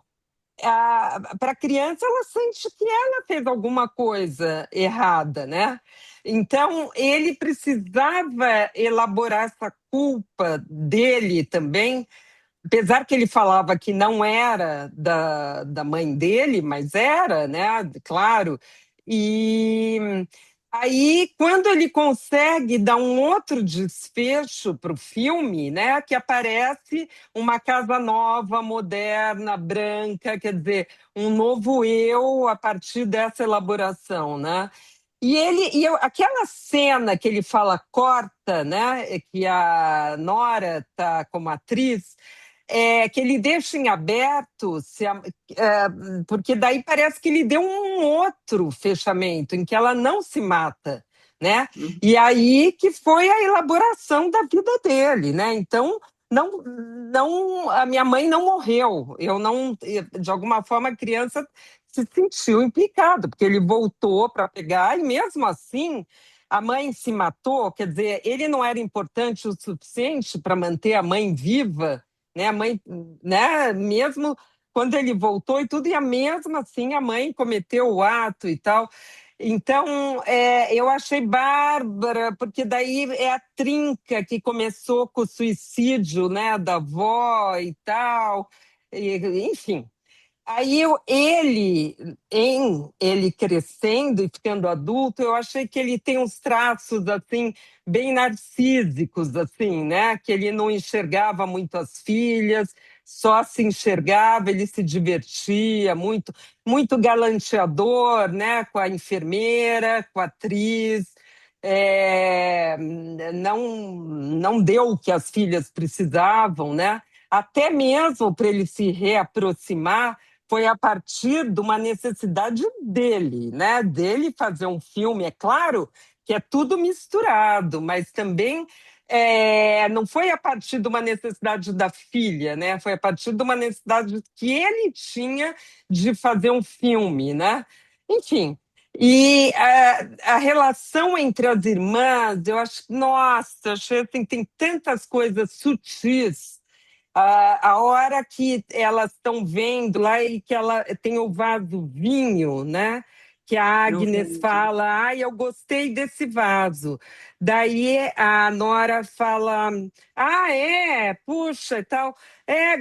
Para a criança, ela sente que ela fez alguma coisa errada, né? Então, ele precisava elaborar essa culpa dele também, apesar que ele falava que não era da mãe dele, mas era, né? Claro. E aí, quando ele consegue dar um outro desfecho para o filme, né? Que aparece uma casa nova, moderna, branca, quer dizer, um novo eu a partir dessa elaboração, né? Aquela cena que ele fala corta, né? Que a Nora tá como atriz, que ele deixa em aberto, porque daí parece que ele deu um outro fechamento, em que ela não se mata, né? E aí que foi a elaboração da vida dele, né? Então, a minha mãe não morreu. Eu não, de alguma forma, a criança se sentiu implicado, porque ele voltou para pegar, e mesmo assim a mãe se matou, quer dizer, ele não era importante o suficiente para manter a mãe viva, né? A mãe, né? Mesmo quando ele voltou e tudo, e mesmo assim a mãe cometeu o ato e tal. Então, eu achei bárbara, porque daí é a trinca que começou com o suicídio, né, da avó e tal, enfim. Aí ele crescendo e ficando adulto, eu achei que ele tem uns traços assim bem narcísicos, assim, né? Que ele não enxergava muito as filhas, só se enxergava, ele se divertia muito, muito galanteador, né? Com a enfermeira, com a atriz. Não deu o que as filhas precisavam, né? Até mesmo para ele se reaproximar foi a partir de uma necessidade dele, né? Dele fazer um filme. É claro que é tudo misturado, mas também não foi a partir de uma necessidade da filha, né? Foi a partir de uma necessidade que ele tinha de fazer um filme, né? Enfim. E a relação entre as irmãs, eu acho, nossa, achei que tem tantas coisas sutis a hora que elas estão vendo lá e que ela tem o vaso vinho, né? Que a Não Agnes vejo. fala, ai, eu gostei desse vaso. Daí a Nora fala, puxa e tal.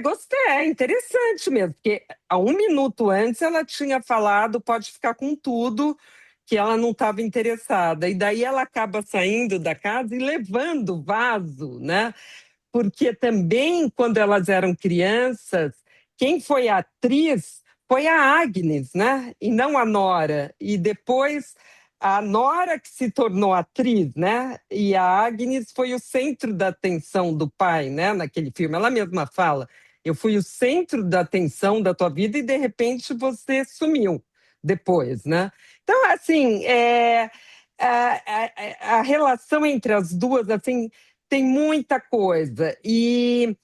Gostei, é interessante mesmo, porque há um minuto antes ela tinha falado, pode ficar com tudo, que ela não estava interessada. E daí ela acaba saindo da casa e levando o vaso, né? porque também, quando elas eram crianças, quem foi a atriz foi a Agnes, né? E não a Nora. E depois a Nora que se tornou atriz, né? E a Agnes foi o centro da atenção do pai, né? Naquele filme. Ela mesma fala: eu fui o centro da atenção da tua vida e de repente você sumiu depois, né? Então, assim, a relação entre as duas, assim, tem muita coisa. E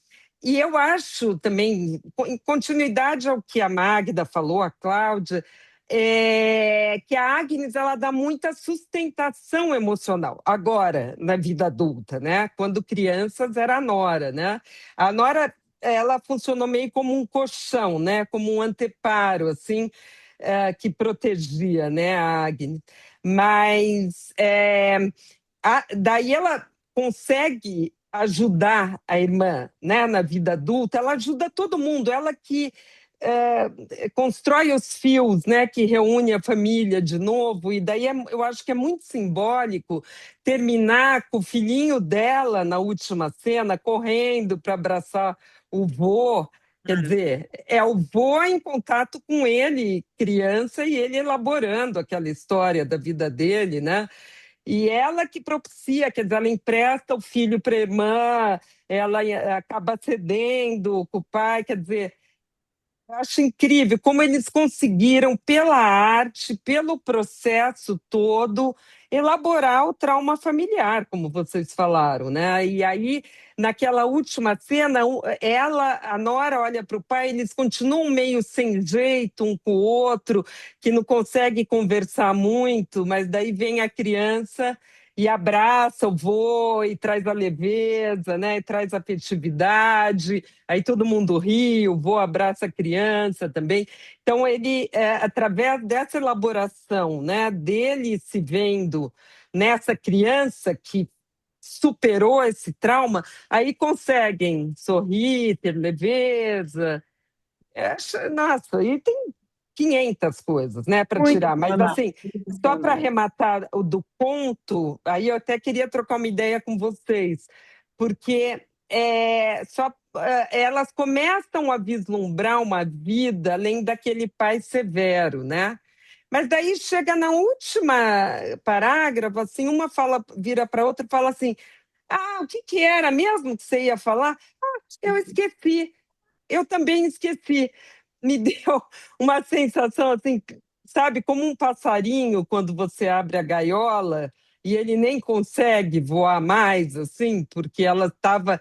eu acho também, em continuidade ao que a Magda falou, a Cláudia, que a Agnes ela dá muita sustentação emocional agora na vida adulta, né? Quando crianças era a Nora, né? A Nora ela funcionou meio como um colchão, né? Como um anteparo, assim, que protegia, né? A Agnes. Mas daí ela consegue ajudar a irmã, né, na vida adulta, ela ajuda todo mundo, ela que constrói os fios, né, que reúne a família de novo, e daí eu acho que é muito simbólico terminar com o filhinho dela na última cena, correndo para abraçar o vô. Quer dizer, é o vô em contato com ele, criança, e ele elaborando aquela história da vida dele, né? E ela que propicia, quer dizer, ela empresta o filho para a irmã, ela acaba cedendo com o pai, quer dizer, eu acho incrível como eles conseguiram, pela arte, pelo processo todo, elaborar o trauma familiar, como vocês falaram, né? E aí, naquela última cena, ela, a Nora olha para o pai, eles continuam meio sem jeito um com o outro, que não conseguem conversar muito, mas daí vem a criança e abraça o vô e traz a leveza, né? E traz a afetividade. Aí todo mundo ri, o vô abraça a criança também. Então, ele, através dessa elaboração, né, dele se vendo nessa criança que superou esse trauma, aí conseguem sorrir, ter leveza. Nossa, e tem 500 coisas, né, para Muito, tirar. Mas, Ana. assim, só para arrematar o do ponto, aí eu até queria trocar uma ideia com vocês, porque elas começam a vislumbrar uma vida além daquele pai severo, né? Mas daí chega na última parágrafo, assim, uma fala, vira para outra e fala assim: ah, o que que era mesmo que você ia falar? Ah, eu esqueci. Eu também esqueci. Me deu uma sensação assim, sabe, como um passarinho quando você abre a gaiola e ele nem consegue voar mais, assim, porque ela estava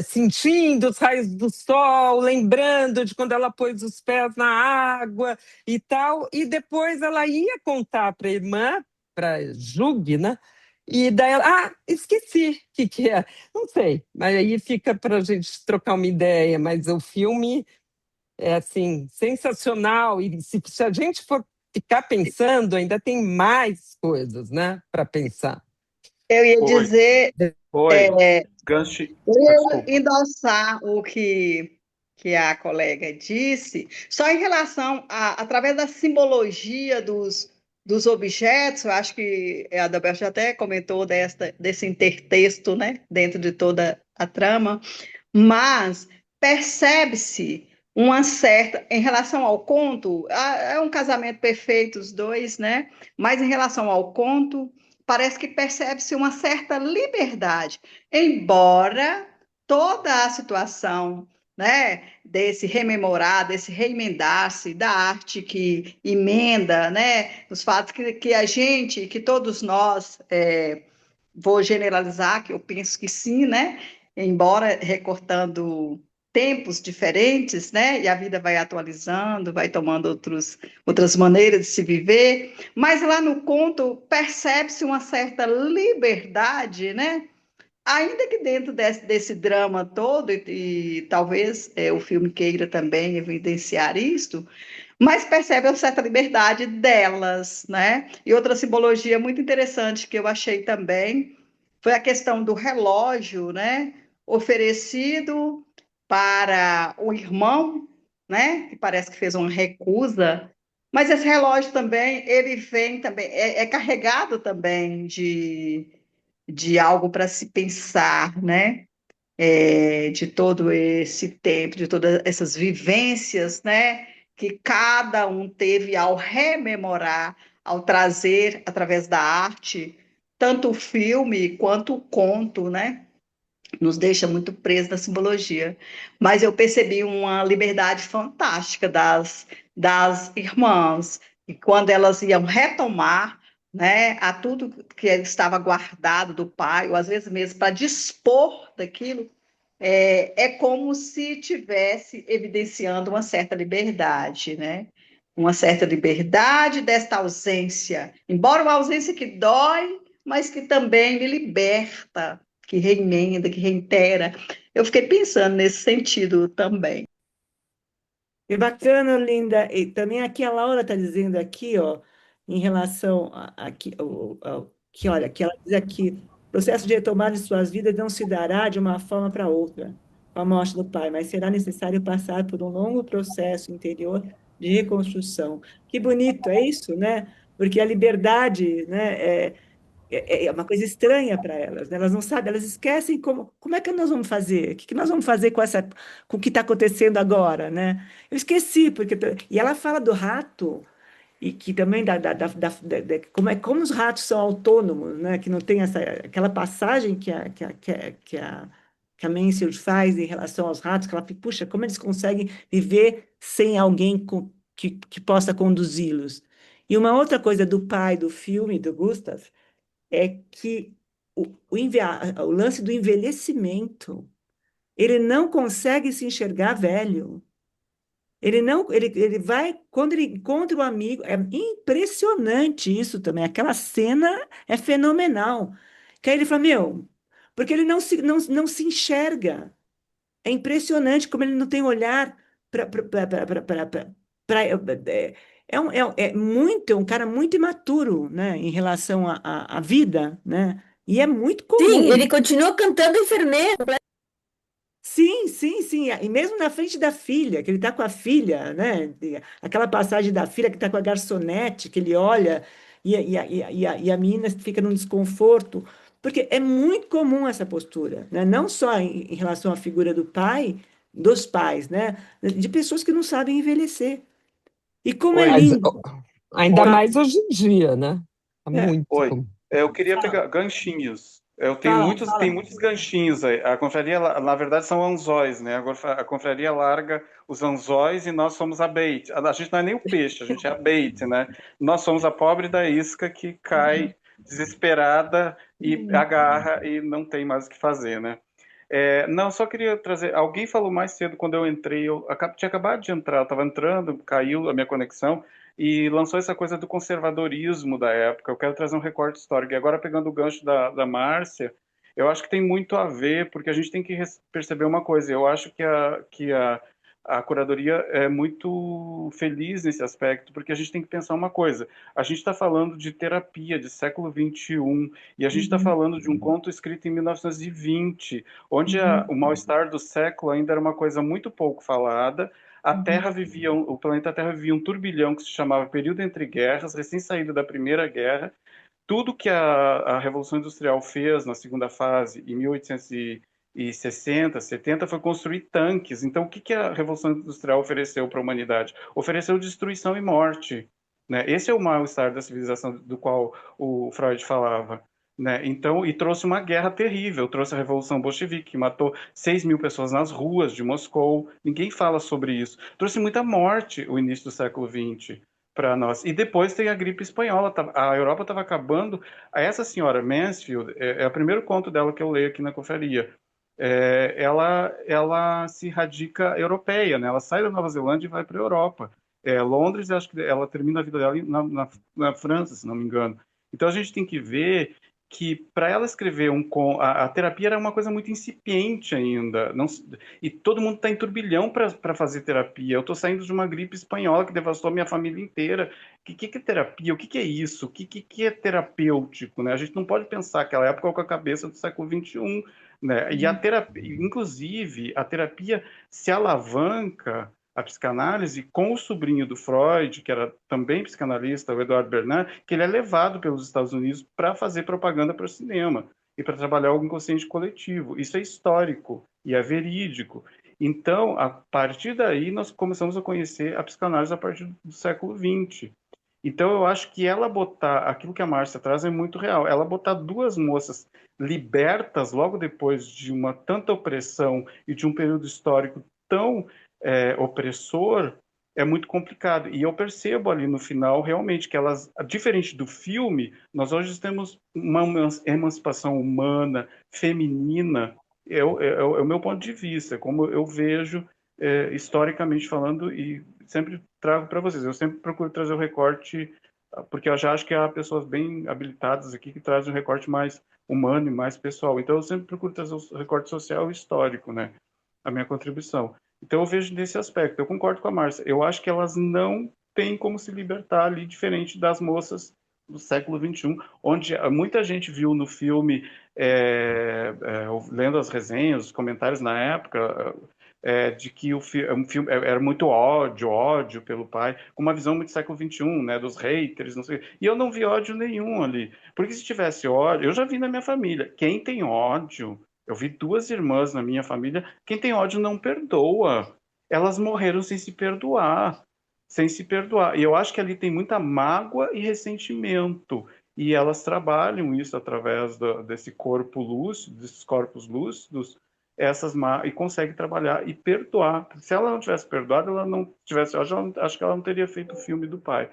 sentindo os raios do sol, lembrando de quando ela pôs os pés na água e tal, e depois ela ia contar para a irmã, para Jug, né? E daí ela, esqueci o que é. Não sei, mas aí fica para a gente trocar uma ideia, mas o filme é assim, sensacional, e se a gente for ficar pensando, ainda tem mais coisas, né, para pensar. Eu ia Oi, dizer, oi, Ganchi. eu Desculpa. ia endossar o que a colega disse, só em relação através da simbologia dos objetos, eu acho que a Adalberto já até comentou desse intertexto, né, dentro de toda a trama, mas percebe-se uma certa, em relação ao conto, é um casamento perfeito os dois, né? Mas em relação ao conto, parece que percebe-se uma certa liberdade, embora toda a situação, né, desse rememorar, desse reemendar-se da arte que emenda, né, os fatos que a gente, que todos nós, vou generalizar, que eu penso que sim, né? Embora recortando tempos diferentes, né? E a vida vai atualizando, vai tomando outras maneiras de se viver, mas lá no conto percebe-se uma certa liberdade, né? Ainda que dentro desse drama todo, e talvez o filme queira também evidenciar isto, mas percebe uma certa liberdade delas, né? E outra simbologia muito interessante que eu achei também foi a questão do relógio, né? Oferecido para o irmão, né? Que parece que fez uma recusa, mas esse relógio também, ele vem também, é carregado também de algo para se pensar, né? de todo esse tempo, de todas essas vivências, né, que cada um teve ao rememorar, ao trazer através da arte, tanto o filme quanto o conto, né? Nos deixa muito presos na simbologia. Mas eu percebi uma liberdade fantástica das irmãs, e quando elas iam retomar, né, a tudo que estava guardado do pai, ou às vezes mesmo para dispor daquilo, é como se tivesse evidenciando uma certa liberdade, né? Uma certa liberdade desta ausência, embora uma ausência que dói, mas que também me liberta, que reemenda, que reitera. Eu fiquei pensando nesse sentido também. Que bacana, Linda. E também aqui a Laura está dizendo aqui, ó, em relação a, aqui, que olha, que ela diz aqui, o processo de retomada de suas vidas não se dará de uma forma para outra, com a morte do pai, mas será necessário passar por um longo processo interior de reconstrução. Que bonito, é isso, né? Porque a liberdade, né, é uma coisa estranha para elas, né? Elas não sabem, elas esquecem como é que nós vamos fazer, o que que nós vamos fazer com o que está acontecendo agora, né? Eu esqueci, e ela fala do rato, e que também como os ratos são autônomos, né? Que não tem aquela passagem que a Mansfield faz em relação aos ratos, que ela fica, puxa, como eles conseguem viver sem alguém que possa conduzi-los. E uma outra coisa do pai do filme, do Gustav, é que o lance do envelhecimento, ele não consegue se enxergar velho. Ele não, ele vai, quando ele encontra o amigo, é impressionante isso também. Aquela cena é fenomenal. Que aí ele fala, meu, porque ele não se enxerga. É impressionante como ele não tem olhar para. É um cara muito imaturo, né, em relação à vida, né? E é muito Sim, comum. ele continua cantando enfermeiro. Sim, sim, sim. E mesmo na frente da filha, que ele está com a filha, né? Aquela passagem da filha que está com a garçonete, que ele olha e a menina fica num desconforto. Porque é muito comum essa postura, né? Não só em relação à figura do pai, dos pais, né? De pessoas que não sabem envelhecer. E como é Oi, Mas lindo. ainda oi, mais hoje em dia, né? É É, muito. oi. Eu queria pegar ganchinhos. Eu tenho fala, muitos, tem fala. muitos ganchinhos aí. A confraria, na verdade, são anzóis, né? Agora a confraria larga os anzóis e nós somos a bait. A gente não é nem o peixe, a gente é a bait, né? Nós somos a pobre da isca que cai desesperada e agarra e não tem mais o que fazer, né? Não, só queria trazer. Alguém falou mais cedo quando eu entrei. Eu tinha acabado de entrar, eu estava entrando, caiu a minha conexão e lançou essa coisa do conservadorismo da época. Eu quero trazer um recorte histórico. E agora, pegando o gancho da Márcia, eu acho que tem muito a ver, porque a gente tem que perceber uma coisa. Eu acho que a curadoria é muito feliz nesse aspecto, porque a gente tem que pensar uma coisa. A gente está falando de terapia de século XXI, e a gente está Uhum, falando de um conto escrito em 1920, onde uhum, o mal-estar do século ainda era uma coisa muito pouco falada. uhum. O planeta Terra vivia um turbilhão que se chamava período entre guerras, recém saído da Primeira Guerra. Tudo que a Revolução Industrial fez na segunda fase, em 1860, 70, foi construir tanques. Então, o que a Revolução Industrial ofereceu para a humanidade? Ofereceu destruição e morte. Né? Esse é o mal-estar da civilização do qual o Freud falava. Né? Então, e trouxe uma guerra terrível, trouxe a Revolução Bolchevique, que matou 6 mil pessoas nas ruas de Moscou. Ninguém fala sobre isso. Trouxe muita morte o início do século XX para nós. E depois tem a gripe espanhola. A Europa estava acabando. Essa senhora Mansfield, é o primeiro conto dela que eu leio aqui na confraria. Ela se radica europeia, né? Ela sai da Nova Zelândia e vai para a Europa. Londres, acho que ela termina a vida dela na França, se não me engano. Então a gente tem que ver que para ela escrever a terapia era uma coisa muito incipiente ainda, não, e todo mundo está em turbilhão para fazer terapia. Eu estou saindo de uma gripe espanhola que devastou a minha família inteira. Que é terapia? O que é isso? O que é terapêutico? Né? A gente não pode pensar aquela época com a cabeça do século XXI. Né? E a terapia, inclusive, a terapia se alavanca a psicanálise com o sobrinho do Freud, que era também psicanalista, o Eduardo Bernard, que ele é levado pelos Estados Unidos para fazer propaganda para o cinema. e para trabalhar o inconsciente coletivo. Isso é histórico e é verídico. Então, a partir daí, nós começamos a conhecer a psicanálise a partir do século XX. Então, eu acho que ela botar aquilo que a Márcia traz é muito real. Ela botar duas moças libertas logo depois de uma tanta opressão e de um período histórico tão opressor é muito complicado. E eu percebo ali no final realmente que elas, diferente do filme, nós hoje temos uma emancipação humana, feminina. É o meu ponto de vista, como eu vejo historicamente falando, e sempre trago para vocês. Eu sempre procuro trazer o recorte, porque eu já acho que há pessoas bem habilitadas aqui que trazem um recorte mais humano e mais pessoal. Então, eu sempre procuro trazer o recorte social e histórico, né? A minha contribuição. Então, eu vejo nesse aspecto. Eu concordo com a Márcia. Eu acho que elas não têm como se libertar ali, diferente das moças do século XXI, onde muita gente viu no filme, lendo as resenhas, os comentários na época, de que o filme era muito ódio pelo pai, com uma visão muito século XXI, né, dos haters, não sei. E eu não vi ódio nenhum ali. Porque se tivesse ódio, eu já vi na minha família. Quem tem ódio, eu vi duas irmãs na minha família, quem tem ódio não perdoa. Elas morreram sem se perdoar. Sem se perdoar. E eu acho que ali tem muita mágoa e ressentimento. E elas trabalham isso através desse corpo lúcido, desses corpos lúcidos, e consegue trabalhar e perdoar. Se ela não tivesse perdoado, ela não tivesse. Acho que ela não teria feito o filme do pai,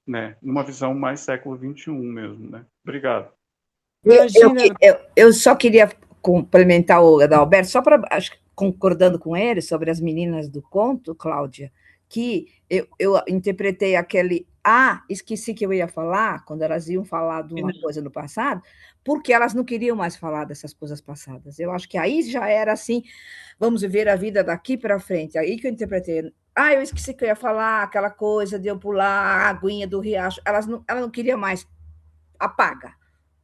né? Numa visão mais século XXI mesmo, né? Obrigado. Imagina, Eu só queria complementar o Adalberto, só para concordando com ele sobre as meninas do conto, Cláudia, que eu interpretei aquele esqueci que eu ia falar, quando elas iam falar de uma coisa no passado, porque elas não queriam mais falar dessas coisas passadas. Eu acho que aí já era assim, vamos viver a vida daqui para frente. Aí que eu interpretei. Eu esqueci que eu ia falar, aquela coisa de eu pular a aguinha do riacho. Ela não queria mais. Apaga,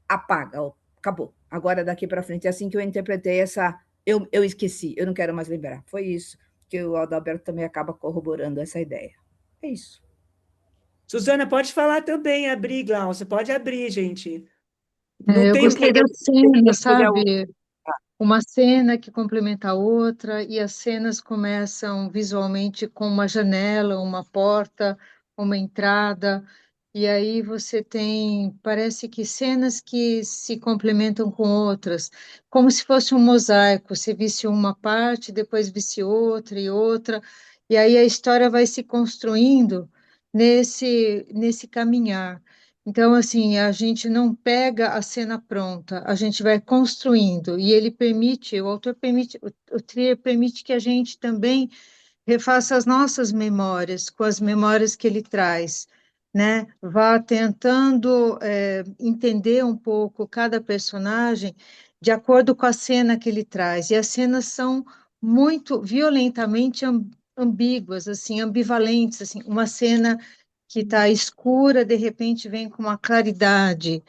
acabou. Agora daqui para frente. É assim que eu interpretei essa. Eu esqueci, eu não quero mais lembrar. Foi isso que o Adalberto também acaba corroborando essa ideia. É isso. Suzana, pode falar também, abrir, Glaucia, pode abrir, gente. Não Eu tem gostei da cena, sabe? Ah, Uma cena que complementa a outra, e as cenas começam visualmente com uma janela, uma porta, uma entrada, e aí você tem, parece que cenas que se complementam com outras, como se fosse um mosaico, você visse uma parte, depois visse outra e outra, e aí a história vai se construindo nesse caminhar. Então, assim, a gente não pega a cena pronta, a gente vai construindo, e ele permite, o autor permite, o Trier permite que a gente também refaça as nossas memórias, com as memórias que ele traz, né? Vá tentando entender um pouco cada personagem de acordo com a cena que ele traz, e as cenas são muito violentamente ambíguas, assim, ambivalentes, assim, uma cena que está escura, de repente vem com uma claridade.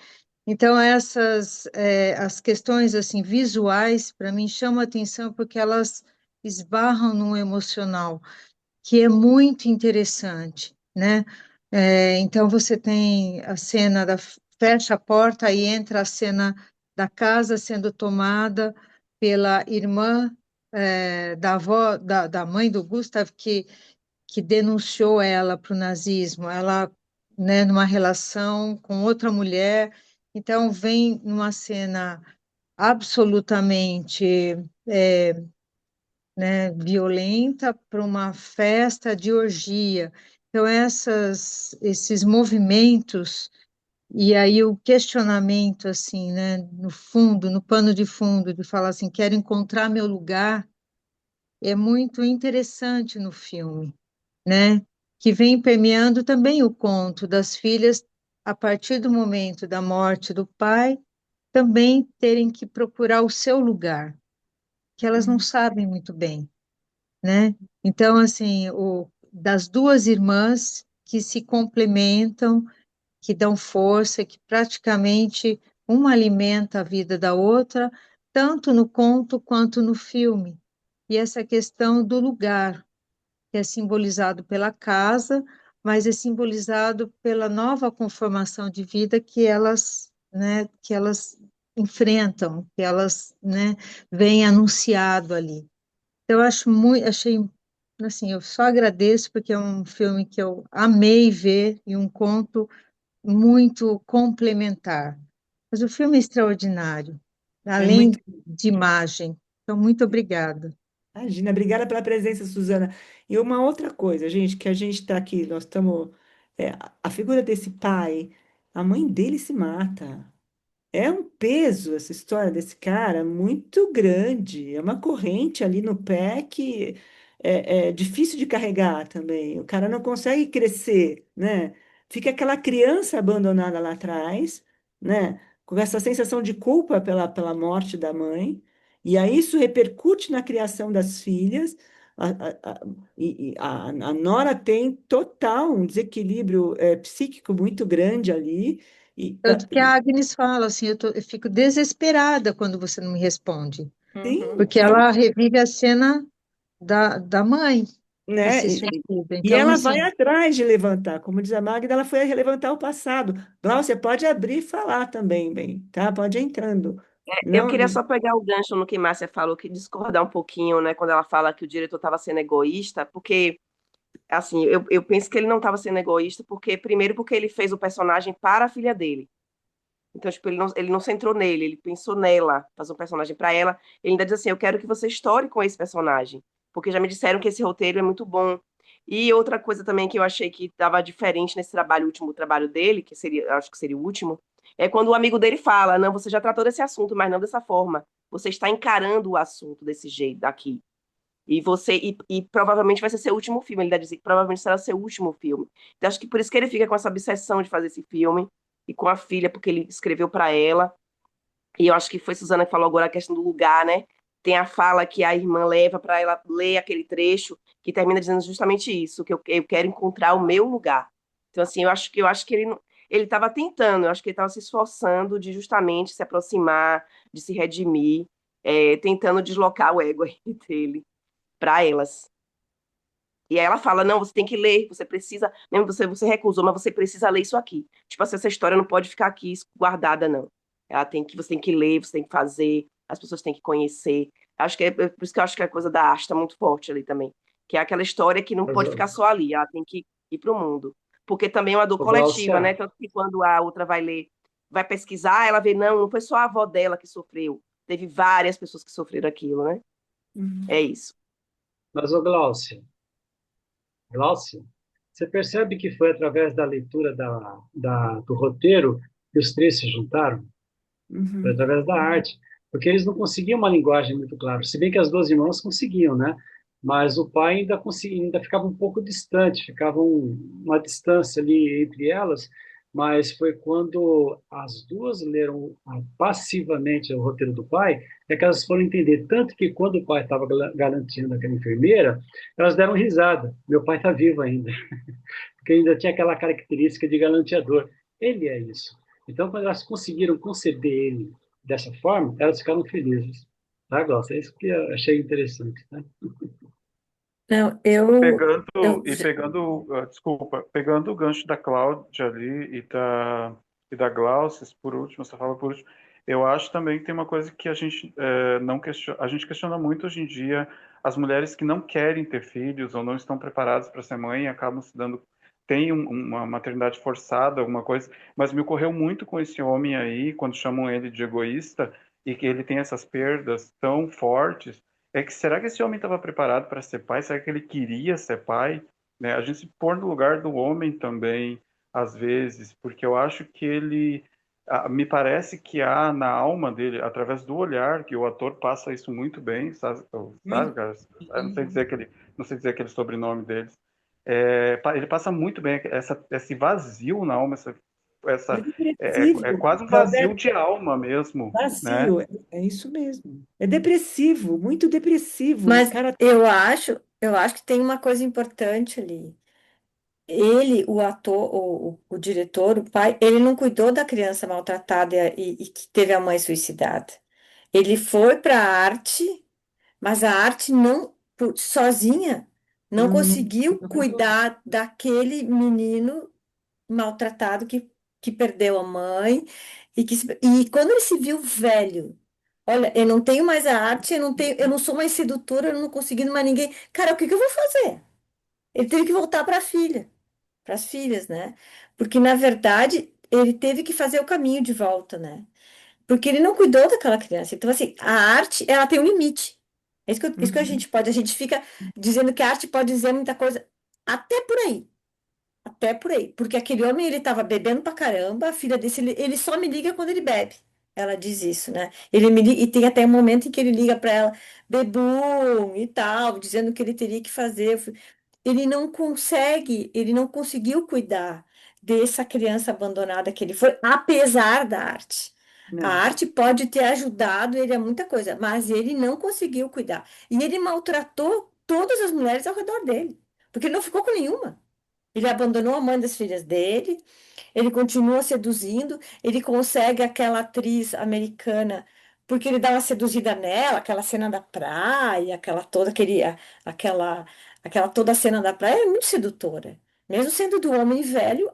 Então, as questões assim visuais, para mim, chamam a atenção porque elas esbarram no emocional, que é muito interessante, né? Então, você tem a cena fecha a porta e entra a cena da casa sendo tomada pela irmã, da avó, da mãe do Gustav, que denunciou ela para o nazismo, ela, né, numa relação com outra mulher, então vem numa cena absolutamente, né, violenta para uma festa de orgia. Então esses movimentos e aí o questionamento assim, né, no fundo, no pano de fundo, de falar assim, quero encontrar meu lugar, é muito interessante no filme, né? Que vem permeando também o conto das filhas a partir do momento da morte do pai, também terem que procurar o seu lugar, que elas não sabem muito bem, né? Então, assim, das duas irmãs que se complementam, que dão força, que praticamente uma alimenta a vida da outra, tanto no conto quanto no filme. E essa questão do lugar, que é simbolizado pela casa, mas é simbolizado pela nova conformação de vida que elas, né, que elas enfrentam, que elas, né, veem anunciado ali. Eu acho muito, achei, assim, eu só agradeço porque é um filme que eu amei ver e um conto muito complementar. Mas o filme é extraordinário, É além muito. de imagem. Então, muito obrigada. Imagina, obrigada pela presença, Suzana. E uma outra coisa, gente, que a gente está aqui, nós estamos. A figura desse pai, a mãe dele se mata. É um peso essa história desse cara muito grande. É uma corrente ali no pé que é difícil de carregar também. O cara não consegue crescer, né? Fica aquela criança abandonada lá atrás, né? Com essa sensação de culpa pela morte da mãe. E aí isso repercute na criação das filhas. A Nora tem total um desequilíbrio psíquico muito grande ali. E, Tanto que a Agnes fala assim, eu fico desesperada quando você não me responde, sim, porque ela revive a cena da mãe que né? se suicida. E Então, ela vai assim, atrás de levantar, como diz a Magda, ela foi levantar o passado. Glaucia, pode abrir e falar também, bem, tá? Pode ir entrando. Eu Não, queria só pegar o gancho no que Márcia falou, que discordar um pouquinho, né, quando ela fala que o diretor estava sendo egoísta, porque, assim, eu penso que ele não estava sendo egoísta, porque, primeiro, porque ele fez o personagem para a filha dele. Então, tipo, ele não centrou nele, ele pensou nela, fazer um personagem para ela. Ele ainda diz assim: eu quero que você estoure com esse personagem, porque já me disseram que esse roteiro é muito bom. E outra coisa também que eu achei que estava diferente nesse trabalho, o último trabalho dele, que seria, acho que seria o último, é quando o amigo dele fala: não, você já tratou desse assunto, mas não dessa forma. Você está encarando o assunto desse jeito daqui. E provavelmente vai ser seu último filme. Ele vai dizer que provavelmente será seu último filme. Então, acho que por isso que ele fica com essa obsessão de fazer esse filme e com a filha, porque ele escreveu para ela. E eu acho que foi Suzana que falou agora a questão do lugar, né? Tem a fala que a irmã leva para ela ler aquele trecho, que termina dizendo justamente isso, que eu quero encontrar o meu lugar. Então, assim, eu acho que ele estava tentando, eu acho que ele estava se esforçando de justamente se aproximar, de se redimir, tentando deslocar o ego aí dele para elas. E aí ela fala: não, você tem que ler, você precisa, mesmo você recusou, mas você precisa ler isso aqui. Tipo assim, essa história não pode ficar aqui guardada, não. Você tem que ler, você tem que fazer, as pessoas têm que conhecer. Acho que por isso que eu acho que a coisa da arte está muito forte ali também. Que é aquela história que não Mas, pode ficar só ali, ela tem que ir para o mundo. Porque também é uma dor ô, coletiva, né? Glaucia, Tanto que quando a outra vai ler, vai pesquisar, ela vê: não, não foi só a avó dela que sofreu, teve várias pessoas que sofreram aquilo, né? É isso. mas, ô, Glaucia, você percebe que foi através da leitura do roteiro que os três se juntaram? Foi uhum. através da arte, porque eles não conseguiam uma linguagem muito clara, se bem que as duas irmãs conseguiam, né? Mas o pai ainda conseguia, ainda ficava um pouco distante, ficava uma distância ali entre elas, mas foi quando as duas leram passivamente o roteiro do pai, é que elas foram entender, tanto que quando o pai estava galanteando aquela enfermeira, elas deram risada, meu pai está vivo ainda, porque ainda tinha aquela característica de galanteador. Ele é isso. Então, quando elas conseguiram conceber ele dessa forma, elas ficaram felizes. Tá, Glaucia? É isso que eu achei interessante. Né? Não, Pegando, eu, e pegando, desculpa, pegando o gancho da Cláudia ali e da Glaucia, por último, você fala por último, eu acho também que tem uma coisa que a gente não questiona, a gente questiona muito hoje em dia as mulheres que não querem ter filhos ou não estão preparadas para ser mãe, acabam se dando, tem uma maternidade forçada, alguma coisa, mas me ocorreu muito com esse homem aí, quando chamam ele de egoísta, e que ele tem essas perdas tão fortes, será que esse homem estava preparado para ser pai? Será que ele queria ser pai? Né? A gente se pôr no lugar do homem também, às vezes, porque eu acho que me parece que há na alma dele, através do olhar, que o ator passa isso muito bem, sabe, Muito cara? Eu não sei bem. dizer aquele sobrenome deles. Ele passa muito bem esse vazio na alma, É essa, é depressivo, quase um vazio Roberto, de alma mesmo, né? vazio, é isso mesmo. É depressivo, muito depressivo. O mas cara. eu acho que tem uma coisa importante ali. Ele, o ator, o diretor, o pai, ele não cuidou da criança maltratada e que teve a mãe suicidada. Ele foi para a arte, mas a arte não, sozinha, não Não, não, conseguiu não resolve. cuidar daquele menino maltratado que que perdeu a mãe, e quando ele se viu velho, olha, eu não tenho mais a arte, eu não sou mais sedutora, eu não conseguindo mais ninguém. Cara, o que que eu vou fazer? Ele teve que voltar para a filha, para as filhas, né? Porque, na verdade, ele teve que fazer o caminho de volta, né? Porque ele não cuidou daquela criança. Então, assim, a arte, ela tem um limite. Isso que a Uhum. gente pode, a gente fica dizendo que a arte pode dizer muita coisa, até por aí. Até por aí. Porque aquele homem, ele tava bebendo pra caramba, a filha desse, ele só me liga quando ele bebe. Ela diz isso, né? Ele me liga, e tem até um momento em que ele liga para ela, bebum e tal, dizendo que ele teria que fazer. Ele não consegue, ele não conseguiu cuidar dessa criança abandonada que ele foi, apesar da arte. A Não. arte pode ter ajudado ele a muita coisa, mas ele não conseguiu cuidar. E ele maltratou todas as mulheres ao redor dele, porque ele não ficou com nenhuma. Ele abandonou a mãe das filhas dele, ele continua seduzindo, ele consegue aquela atriz americana, porque ele dá uma seduzida nela, aquela cena da praia, aquela, aquela toda a cena da praia é muito sedutora. Mesmo sendo do homem velho,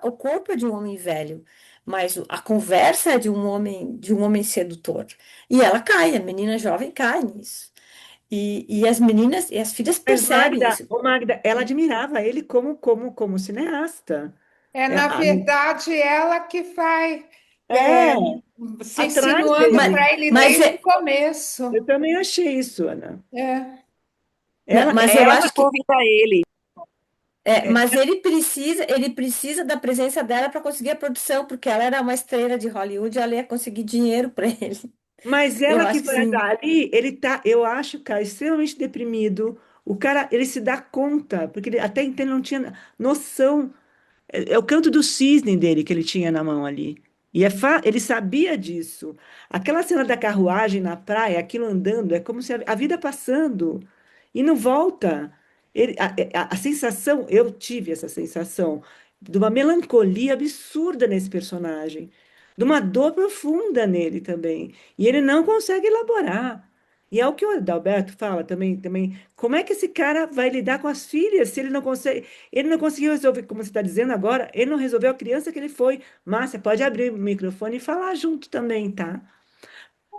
o corpo é de um homem velho, mas a conversa é de um homem sedutor. E ela cai, a menina jovem cai nisso. E as meninas e as filhas Mas percebem Magda, isso. ô Magda, ela admirava ele como cineasta. É, É, na verdade, ela que vai é, é, se atrás insinuando Mas, dele. para ele mas, desde o é, começo. Eu também achei isso, Ana. É. mas eu Ela acho que convida ele. É, mas ele precisa da presença dela para conseguir a produção, porque ela era uma estrela de Hollywood, ela ia conseguir dinheiro para ele. mas Eu ela que acho que vai sim. dali, ele tá, eu acho, cara, extremamente deprimido. O cara, ele se dá conta, porque ele, até então ele não tinha noção. É o canto do cisne dele que ele tinha na mão ali. E ele sabia disso. Aquela cena da carruagem na praia, aquilo andando, é como se a vida passando e não volta. A sensação, eu tive essa sensação de uma melancolia absurda nesse personagem, de uma dor profunda nele também. E ele não consegue elaborar. E é o que o Adalberto fala também, como é que esse cara vai lidar com as filhas se ele não consegue? Ele não conseguiu resolver, como você está dizendo agora, ele não resolveu a criança que ele foi. Márcia, pode abrir o microfone e falar junto também, tá?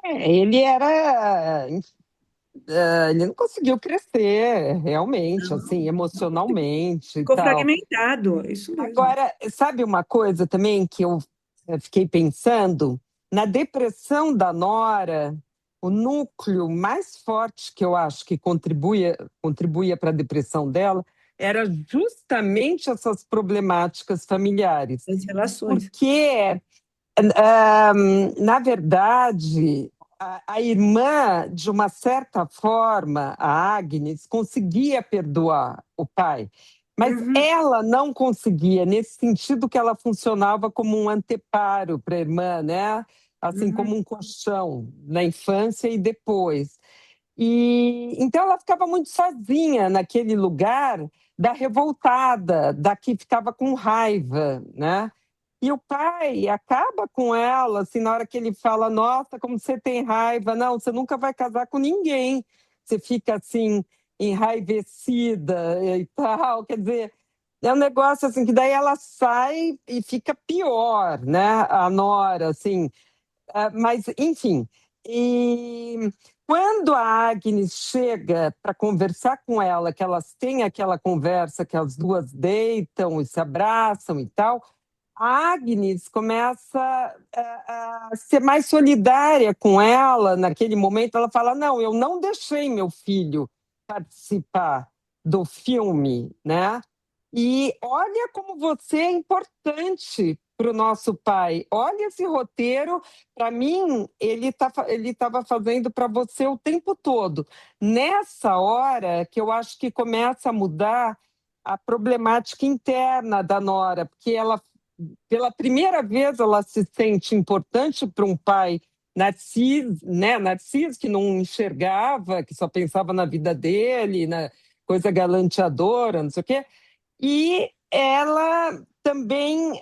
Ele era, ele não conseguiu crescer realmente, assim, emocionalmente e Ficou tal. fragmentado, isso mesmo. Agora, sabe uma coisa também que eu fiquei pensando? Na depressão da Nora, o núcleo mais forte que eu acho que contribuía para a depressão dela era justamente essas problemáticas familiares. As relações. Porque, na verdade, a irmã, de uma certa forma, a Agnes, conseguia perdoar o pai, mas Uhum, ela não conseguia, nesse sentido que ela funcionava como um anteparo para a irmã, né? Assim como uhum. um colchão na infância e depois. E então ela ficava muito sozinha naquele lugar da revoltada, da que ficava com raiva, né? E o pai acaba com ela, assim, na hora que ele fala: Nossa, como você tem raiva, não, você nunca vai casar com ninguém. Você fica assim, enraivecida e tal. Quer dizer, é um negócio assim que daí ela sai e fica pior, né? A Nora, assim. Mas, enfim. E quando a Agnes chega para conversar com ela, que elas têm aquela conversa que as duas deitam e se abraçam e tal, a Agnes começa a ser mais solidária com ela naquele momento. Ela fala: Não, eu não deixei meu filho participar do filme, né? E olha como você é importante para o nosso pai. Olha esse roteiro, para mim, ele estava fazendo para você o tempo todo. Nessa hora que eu acho que começa a mudar a problemática interna da Nora, porque ela pela primeira vez ela se sente importante para um pai Narciso, né? Narciso que não enxergava, que só pensava na vida dele, na coisa galanteadora, não sei o quê. E ela também,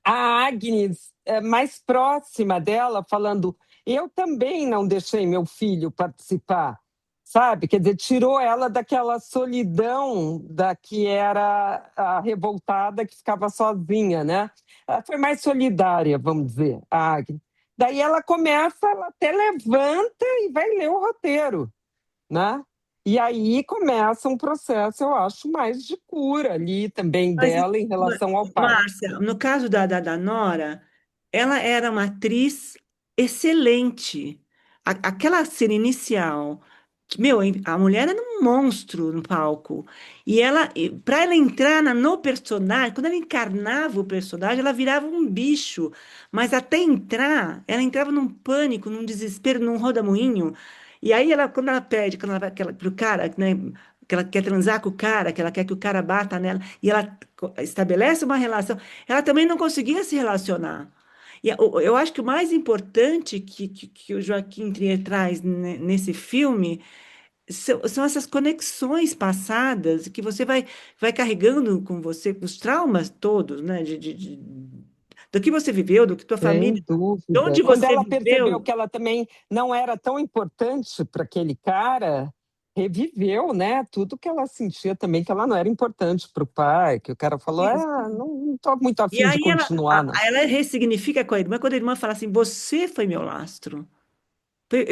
a Agnes, mais próxima dela, falando: Eu também não deixei meu filho participar. sabe? Quer dizer, tirou ela daquela solidão da que era a revoltada que ficava sozinha, né? Ela foi mais solidária, vamos dizer, a Agnes. Daí ela começa, ela até levanta e vai ler o roteiro, né? E aí começa um processo, eu acho, mais de cura ali também Mas, dela em relação ao pai. Márcia, no caso da Nora, ela era uma atriz excelente. Aquela cena inicial, meu, a mulher era um monstro no palco. E ela, para ela entrar no personagem, quando ela encarnava o personagem, ela virava um bicho. Mas até entrar, ela entrava num pânico, num desespero, num rodamuinho. E aí, quando ela pede, quando ela vai pro cara, né, que ela quer transar com o cara, que ela quer que o cara bata nela, e ela estabelece uma relação, ela também não conseguia se relacionar. E eu acho que o mais importante que o Joaquim Trier traz nesse filme são essas conexões passadas que você vai carregando com você, os traumas todos, né? Do que você viveu, do que tua Sem família, de dúvida. onde Quando você ela percebeu viveu. que ela também não era tão importante para aquele cara, reviveu, né? Tudo que ela sentia também, que ela não era importante para o pai, que o cara falou, ah, não estou muito E afim de aí continuar, não. ela ressignifica com a irmã, quando a irmã fala assim: Você foi meu lastro.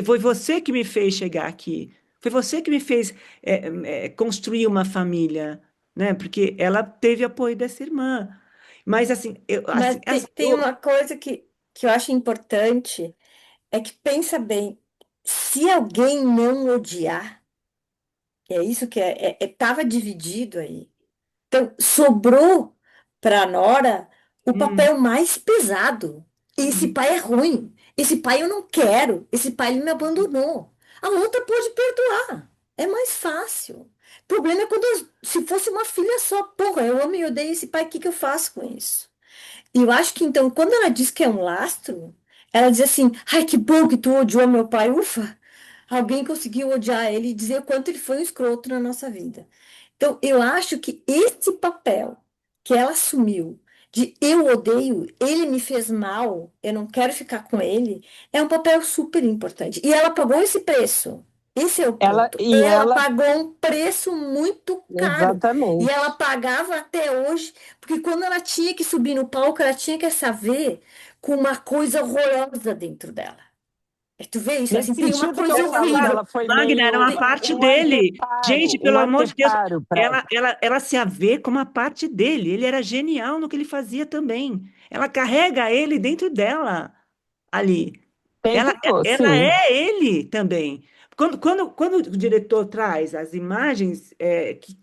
Foi você que me fez chegar aqui. Foi você que me fez construir uma família, né? Porque ela teve apoio dessa irmã. Mas assim, Mas assim, tem uma coisa que eu acho importante, é que pensa bem, se alguém não odiar, é isso que estava dividido aí. Então, sobrou para a Nora o hum, papel mais pesado. Esse hum, pai é ruim. Esse pai eu não quero. Esse pai ele me abandonou. A outra pode perdoar. É mais fácil. O problema é quando se fosse uma filha só. Porra, eu amo e odeio esse pai. O que que eu faço com isso? E eu acho que então, quando ela diz que é um lastro, ela diz assim: ai, que bom que tu odiou meu pai. Ufa! Alguém conseguiu odiar ele e dizer o quanto ele foi um escroto na nossa vida. Então, eu acho que esse papel que ela assumiu de eu odeio, ele me fez mal, eu não quero ficar com ele, é um papel super importante. E ela pagou esse preço. Esse é o Ela, ponto. e Ela ela, pagou um preço muito caro. E ela exatamente. pagava até hoje, porque quando ela tinha que subir no palco, ela tinha que saber com uma coisa horrorosa dentro dela. Tu vê isso? Nesse Assim, tem uma sentido que eu coisa falo que horrível. ela foi Wagner era meio uma parte um dele. Gente, anteparo, um pelo amor de Deus, anteparo para. ela se a vê como uma parte dele. Ele era genial no que ele fazia também. Ela carrega ele dentro dela ali. Ela, Sempre foi, ela sim. é ele também. Quando o diretor traz as imagens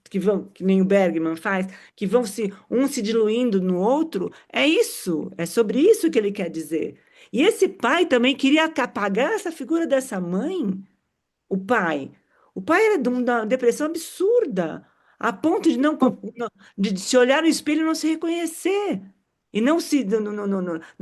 que vão, que nem o Bergman faz, que vão se diluindo no outro, é isso, é sobre isso que ele quer dizer. E esse pai também queria apagar essa figura dessa mãe, o pai. O pai era de uma depressão absurda, a ponto de de se olhar no espelho e não se reconhecer. E não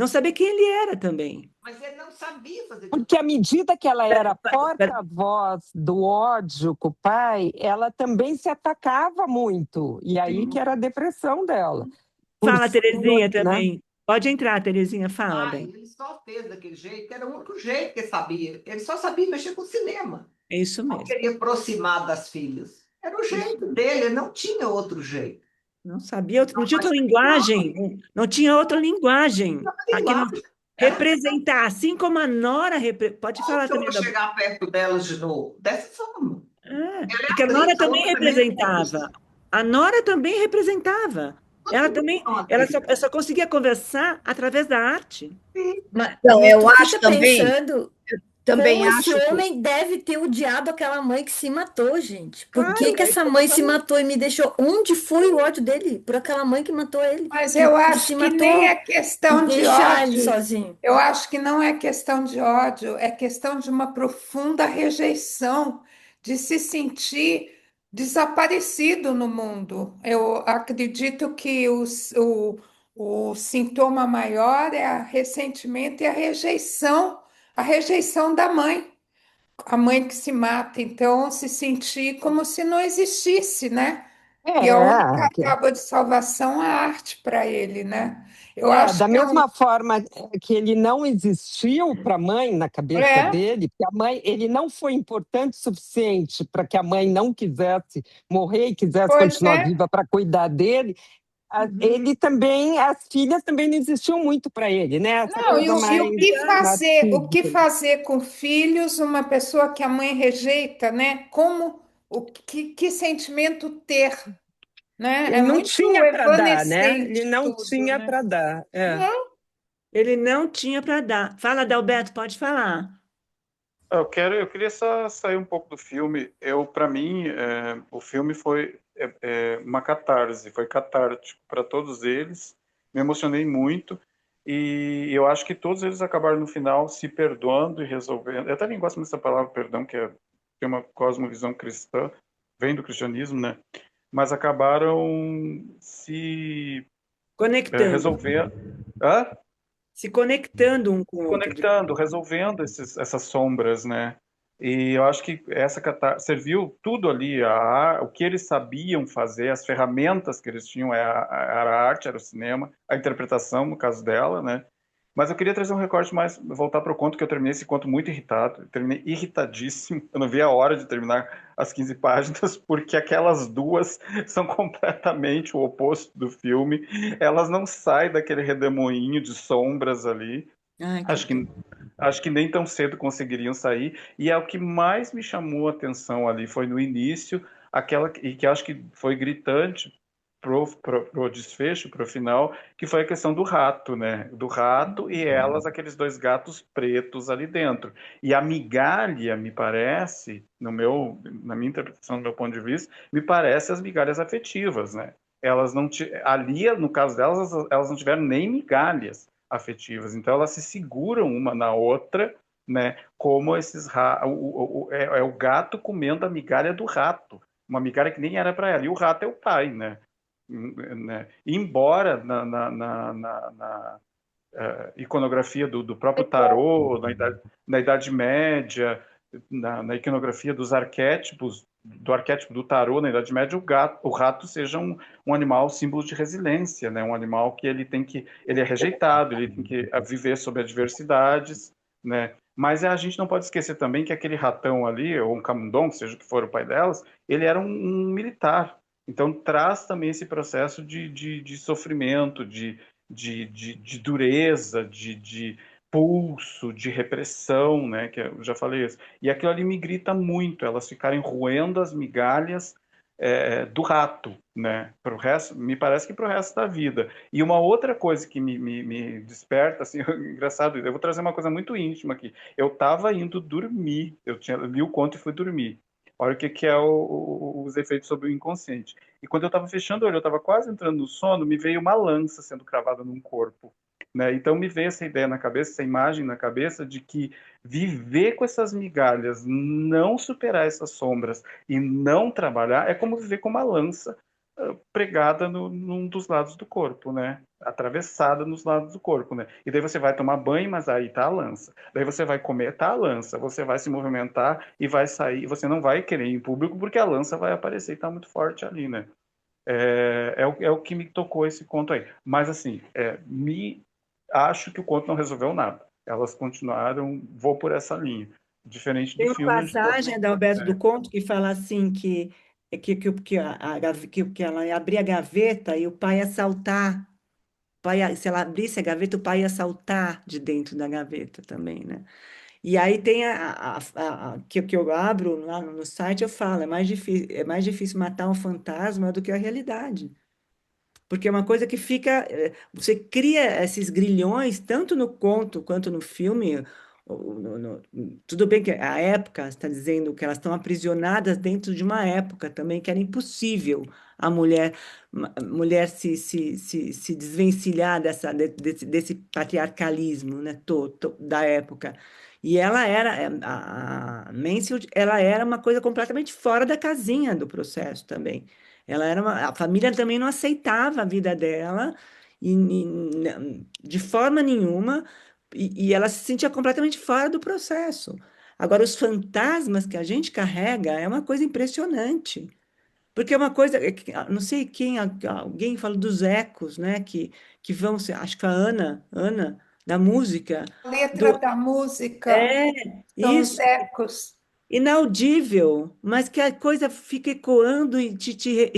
saber quem ele era também. Mas ele não sabia fazer Porque à medida que ela era Pera- porta-voz do ódio com o pai, ela também se atacava muito. E aí que era a depressão dela. Por Fala, ser, Terezinha, né? também. Pode entrar, Terezinha, fala, pai. bem. Ele só fez daquele jeito, era o único jeito que ele sabia. Ele só sabia mexer com cinema. É isso Não mesmo. queria aproximar das filhas. Era o Isso. jeito dele, ele não tinha outro jeito. Não sabia, não tinha outra Mas linguagem, não tinha outra linguagem. Aqui não linguagem. Era representar, assim como a Nora, pode como falar que eu também vou da. chegar perto delas de novo? Dessa forma. Ela é Porque a Nora atriz, a também outra também é atriz. representava. A Nora também representava. Ela também, Não, ela só conseguia conversar através da arte. Então, Mas tu eu fica acho também, pensando também como esse acho que homem deve ter odiado aquela mãe que se matou, gente. Por que Claro, que é isso essa que eu tô mãe se falando. matou e me deixou? Onde foi o ódio dele? Por aquela mãe que matou ele, Mas eu que acho se que nem é matou e questão de deixar ele ódio. sozinho. Eu acho que não é questão de ódio, é questão de uma profunda rejeição, de se sentir desaparecido no mundo. Eu acredito que o sintoma maior é a ressentimento e a rejeição da mãe, a mãe que se mata. Então, se sentir como se não existisse, né? E a única É, tábua de salvação é a arte para ele, né? Eu acho da que é um. mesma forma que ele não existiu para a mãe na cabeça É, dele, que a mãe, ele não foi importante o suficiente para que a mãe não quisesse morrer e quisesse pois continuar é. viva para cuidar dele. Uhum. Ele também, as filhas também não existiam muito para ele, né? Essa Não, e coisa o mais que fazer, o que narcísica. fazer com filhos, uma pessoa que a mãe rejeita, né? Como que sentimento ter, né? É Ele não muito tinha para dar, né? Ele evanescente não tudo, tinha né? para dar. É. Não, Ele não tinha para dar. Fala, Adalberto, pode falar. Eu queria só sair um pouco do filme. Para mim, o filme foi uma catarse, foi catártico para todos eles. Me emocionei muito e eu acho que todos eles acabaram no final se perdoando e resolvendo. Eu até nem gosto muito dessa palavra perdão, tem uma cosmovisão cristã, vem do cristianismo, né? Mas acabaram se Conectando, resolvendo. Hã? se conectando um com o outro. Conectando, resolvendo essas sombras, né? E eu acho que essa serviu tudo ali, o que eles sabiam fazer, as ferramentas que eles tinham, era a arte, era o cinema, a interpretação, no caso dela, né? Mas eu queria trazer um recorte mais, voltar para o conto, que eu terminei esse conto muito irritado, eu terminei irritadíssimo, eu não vi a hora de terminar as 15 páginas, porque aquelas duas são completamente o oposto do filme, elas não saem daquele redemoinho de sombras ali, Ai, que Acho que, acho que nem tão cedo conseguiriam sair. E é o que mais me chamou a atenção ali, foi no início, e que acho que foi gritante pro desfecho, pro final, que foi a questão do rato, né? Do rato e elas, aqueles dois gatos pretos ali dentro. E a migalha, me parece, na minha interpretação, do meu ponto de vista, me parece as migalhas afetivas, né? Elas não ali, no caso delas, elas não tiveram nem migalhas afetivas. Então elas se seguram uma na outra, né? Como é o gato comendo a migalha do rato, uma migalha que nem era para ela. E o rato é o pai, né? Né? Embora na iconografia do próprio tarô, na Idade Média, na iconografia dos arquétipos, do arquétipo do tarô na Idade Média, o rato seja um animal símbolo de resiliência, né? Um animal que ele é rejeitado, ele tem que viver sob adversidades, né? Mas a gente não pode esquecer também que aquele ratão ali, ou um camundongo, seja o que for o pai delas, ele era um militar. Então traz também esse processo de sofrimento, de dureza, de pulso, de repressão, né? Que eu já falei isso. E aquilo ali me grita muito, elas ficarem roendo as migalhas do rato, né? Pro resto, me parece que para o resto da vida. E uma outra coisa que me desperta, assim, engraçado, eu vou trazer uma coisa muito íntima aqui. Eu estava indo dormir, li o conto e fui dormir. Olha que é os efeitos sobre o inconsciente. E quando eu estava fechando o olho, eu estava quase entrando no sono, me veio uma lança sendo cravada num corpo. Né? Então me veio essa ideia na cabeça, essa imagem na cabeça de que viver com essas migalhas, não superar essas sombras e não trabalhar, é como viver com uma lança pregada num dos lados do corpo, né? Atravessada nos lados do corpo, né? E daí você vai tomar banho, mas aí tá a lança. Daí você vai comer, tá a lança. Você vai se movimentar e vai sair. Você não vai querer ir em público porque a lança vai aparecer e tá muito forte ali, né? É o que me tocou esse conto aí. Mas assim, acho que o conto não resolveu nada. Elas continuaram, vou por essa linha. Diferente do Tem uma filme, onde todo passagem, mundo. Adalberto, do É, conto que fala assim que ela ia abrir a gaveta e o pai ia saltar. Se ela abrisse a gaveta, o pai ia saltar de dentro da gaveta também, né? E aí tem que eu abro lá no site, eu falo, é mais difícil matar um fantasma do que a realidade. Porque é uma coisa que fica. Você cria esses grilhões, tanto no conto quanto no filme. Tudo bem que a época está dizendo que elas estão aprisionadas dentro de uma época também que era impossível a mulher se desvencilhar desse patriarcalismo, né, da época. E ela era, a Mansfield, ela era uma coisa completamente fora da casinha do processo também. A família também não aceitava a vida dela de forma nenhuma e ela se sentia completamente fora do processo. Agora, os fantasmas que a gente carrega é uma coisa impressionante, Porque é uma coisa, não sei quem, alguém falou dos ecos, né? Que vão ser, acho que a Ana, da música, A letra do, da música é, são os isso, ecos. inaudível, mas que a coisa fica ecoando e te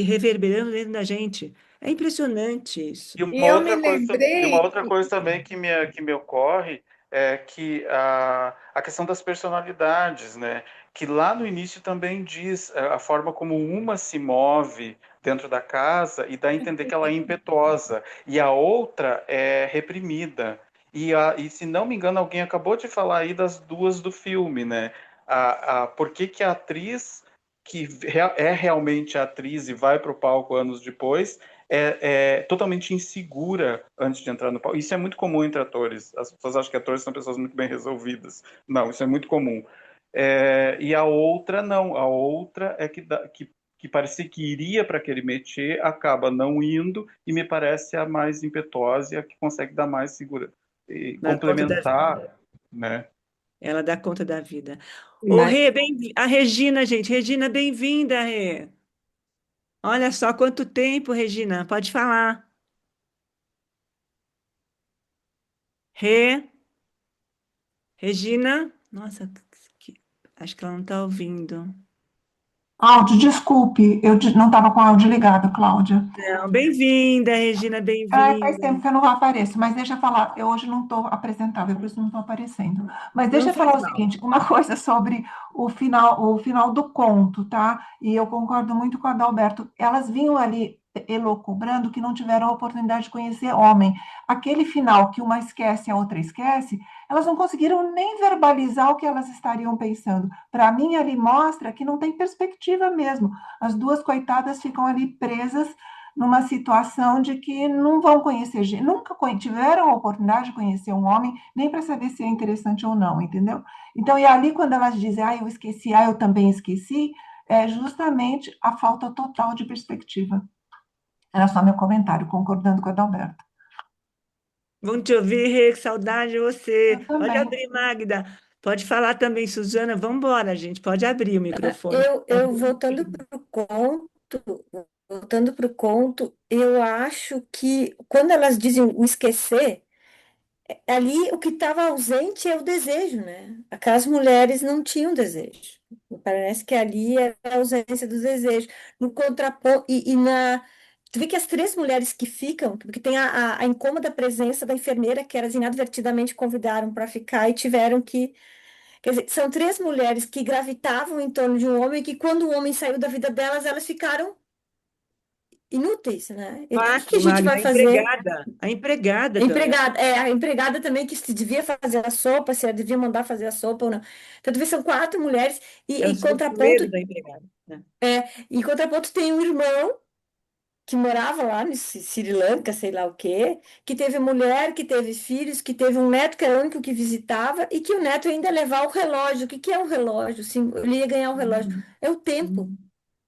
reverberando dentro da gente. É impressionante isso. E eu me E uma lembrei outra coisa também que me ocorre é que a questão das personalidades, né? Que lá no início também diz a forma como uma se move dentro da casa e dá a entender que ela é impetuosa e a outra é reprimida. E se não me engano, alguém acabou de falar aí das duas do filme, né? Por que que a atriz é realmente atriz e vai para o palco anos depois é totalmente insegura antes de entrar no palco. Isso é muito comum entre atores. As pessoas acham que atores são pessoas muito bem resolvidas. Não, isso é muito comum. E a outra, não. A outra é que parecia que iria para aquele métier, acaba não indo, e me parece a mais impetuosa e a que consegue dar mais segurança. E Dá conta da vida. complementar, né? Ela dá conta da vida. Ô, Rê, a Regina, gente. Regina, bem-vinda, Rê. Olha só quanto tempo, Regina. Pode falar. Rê, Regina. Nossa, acho que ela não está ouvindo. Áudio, desculpe, não estava com o áudio ligado, Cláudia. Não, bem-vinda, Regina, Faz tempo bem-vinda. que eu não apareço, mas deixa eu falar, eu hoje não estou apresentável, por isso não estou aparecendo. Mas deixa Não eu faz falar o mal. seguinte, uma coisa sobre o final do conto, tá? E eu concordo muito com a Adalberto. Elas vinham ali elocubrando que não tiveram a oportunidade de conhecer homem. Aquele final que uma esquece, a outra esquece, elas não conseguiram nem verbalizar o que elas estariam pensando. Para mim, ali mostra que não tem perspectiva mesmo. As duas coitadas ficam ali presas numa situação de que não vão conhecer, nunca tiveram a oportunidade de conhecer um homem, nem para saber se é interessante ou não, entendeu? Então, e ali quando elas dizem, eu esqueci, eu também esqueci, é justamente a falta total de perspectiva. Era só meu comentário, concordando com a Adalberto. Vamos te ouvir, Rê, que saudade de Eu você. Pode também. abrir, Magda. Pode falar também, Suzana. Vamos embora, gente. Pode abrir o microfone. Eu voltando para o conto, eu acho que quando elas dizem o esquecer, ali o que estava ausente é o desejo, né? Aquelas mulheres não tinham desejo. Parece que ali era a ausência do desejo. No contraponto, tu vê que as três mulheres que ficam, porque tem a incômoda presença da enfermeira que elas inadvertidamente convidaram para ficar e tiveram que. Quer dizer, são três mulheres que gravitavam em torno de um homem que, quando o homem saiu da vida delas, elas ficaram inúteis, né? E o que a Quatro, gente Magda. vai fazer? A empregada A também. empregada, a empregada também que se devia fazer a sopa, se ela devia mandar fazer a sopa ou não. Então, tu vê, são quatro mulheres, e É o em contraponto, segredo da empregada, né? em contraponto tem um irmão que morava lá no Sri Lanka, sei lá o quê, que teve mulher, que teve filhos, que teve um neto que era o único que visitava, e que o neto ainda ia levar o relógio. O que que é um relógio? Sim, ele ia ganhar o relógio. É o tempo,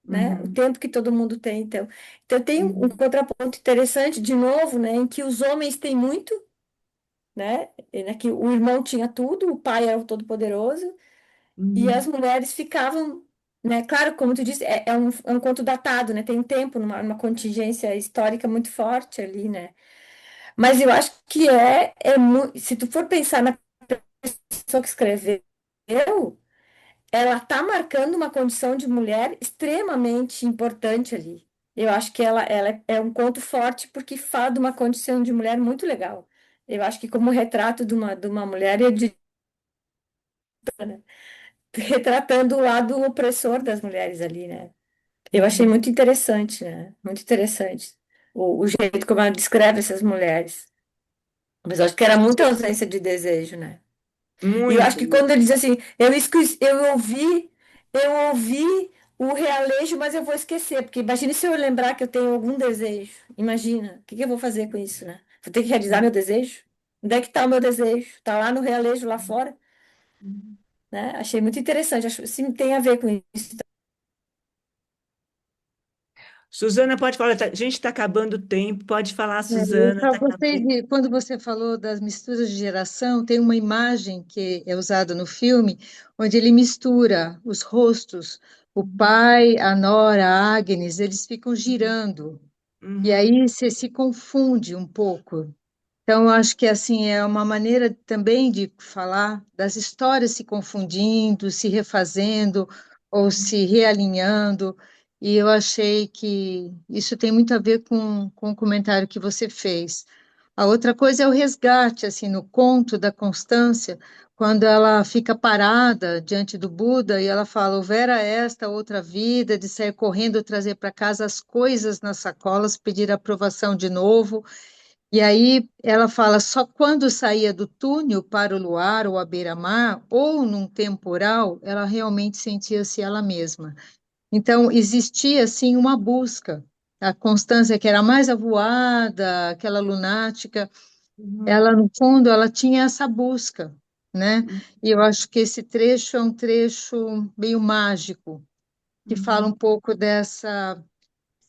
né? O Uhum. tempo que todo mundo tem, então. Então tem um Uhum. contraponto interessante, de novo, né, em que os homens têm muito, né? Que o irmão tinha tudo, o pai era o todo-poderoso, e as Uhum. mulheres ficavam, né? Claro, como tu disse, é um conto datado, né? Tem um tempo, numa contingência histórica muito forte ali, né? Mas eu acho que se tu for pensar na pessoa que escreveu, ela está marcando uma condição de mulher extremamente importante ali. Eu acho que ela é um conto forte porque fala de uma condição de mulher muito legal. Eu acho que como retrato de uma mulher, retratando o lado opressor das mulheres ali, né? Eu achei Uhum. muito interessante, né? Muito interessante o jeito como ela descreve essas mulheres. Mas eu acho que era muita ausência de desejo, né? E eu acho Muito, que muito. quando ele diz assim, eu ouvi o realejo, mas eu vou esquecer, porque imagine se eu lembrar que eu tenho algum desejo. Imagina, o que que eu vou fazer com isso, né? Vou ter que realizar meu desejo? Onde é que está o meu desejo? Está lá no realejo, lá fora, né? Achei muito interessante, acho que sim, tem a ver com isso. Suzana, pode falar. A gente está acabando o tempo. Pode falar, Eu Suzana. só Tá gostei acabando. quando você falou das misturas de geração, tem uma imagem que é usada no filme, onde ele mistura os rostos, O pai, a Nora, a Agnes, eles ficam girando. E aí você se confunde um pouco. Então, eu acho que assim é uma maneira também de falar das histórias se confundindo, se refazendo ou se realinhando. E eu achei que isso tem muito a ver com o comentário que você fez. A outra coisa é o resgate, assim, no conto da Constância, quando ela fica parada diante do Buda e ela fala: houvera esta outra vida de sair correndo trazer para casa as coisas nas sacolas, pedir aprovação de novo. E aí ela fala: só quando saía do túnel para o luar ou à beira-mar, ou num temporal, ela realmente sentia-se ela mesma. Então, existia, assim, uma busca. A Constância, que era mais avoada, aquela lunática, ela, no fundo, ela tinha essa busca, né? E eu acho que esse trecho é um trecho meio mágico, que fala um pouco dessa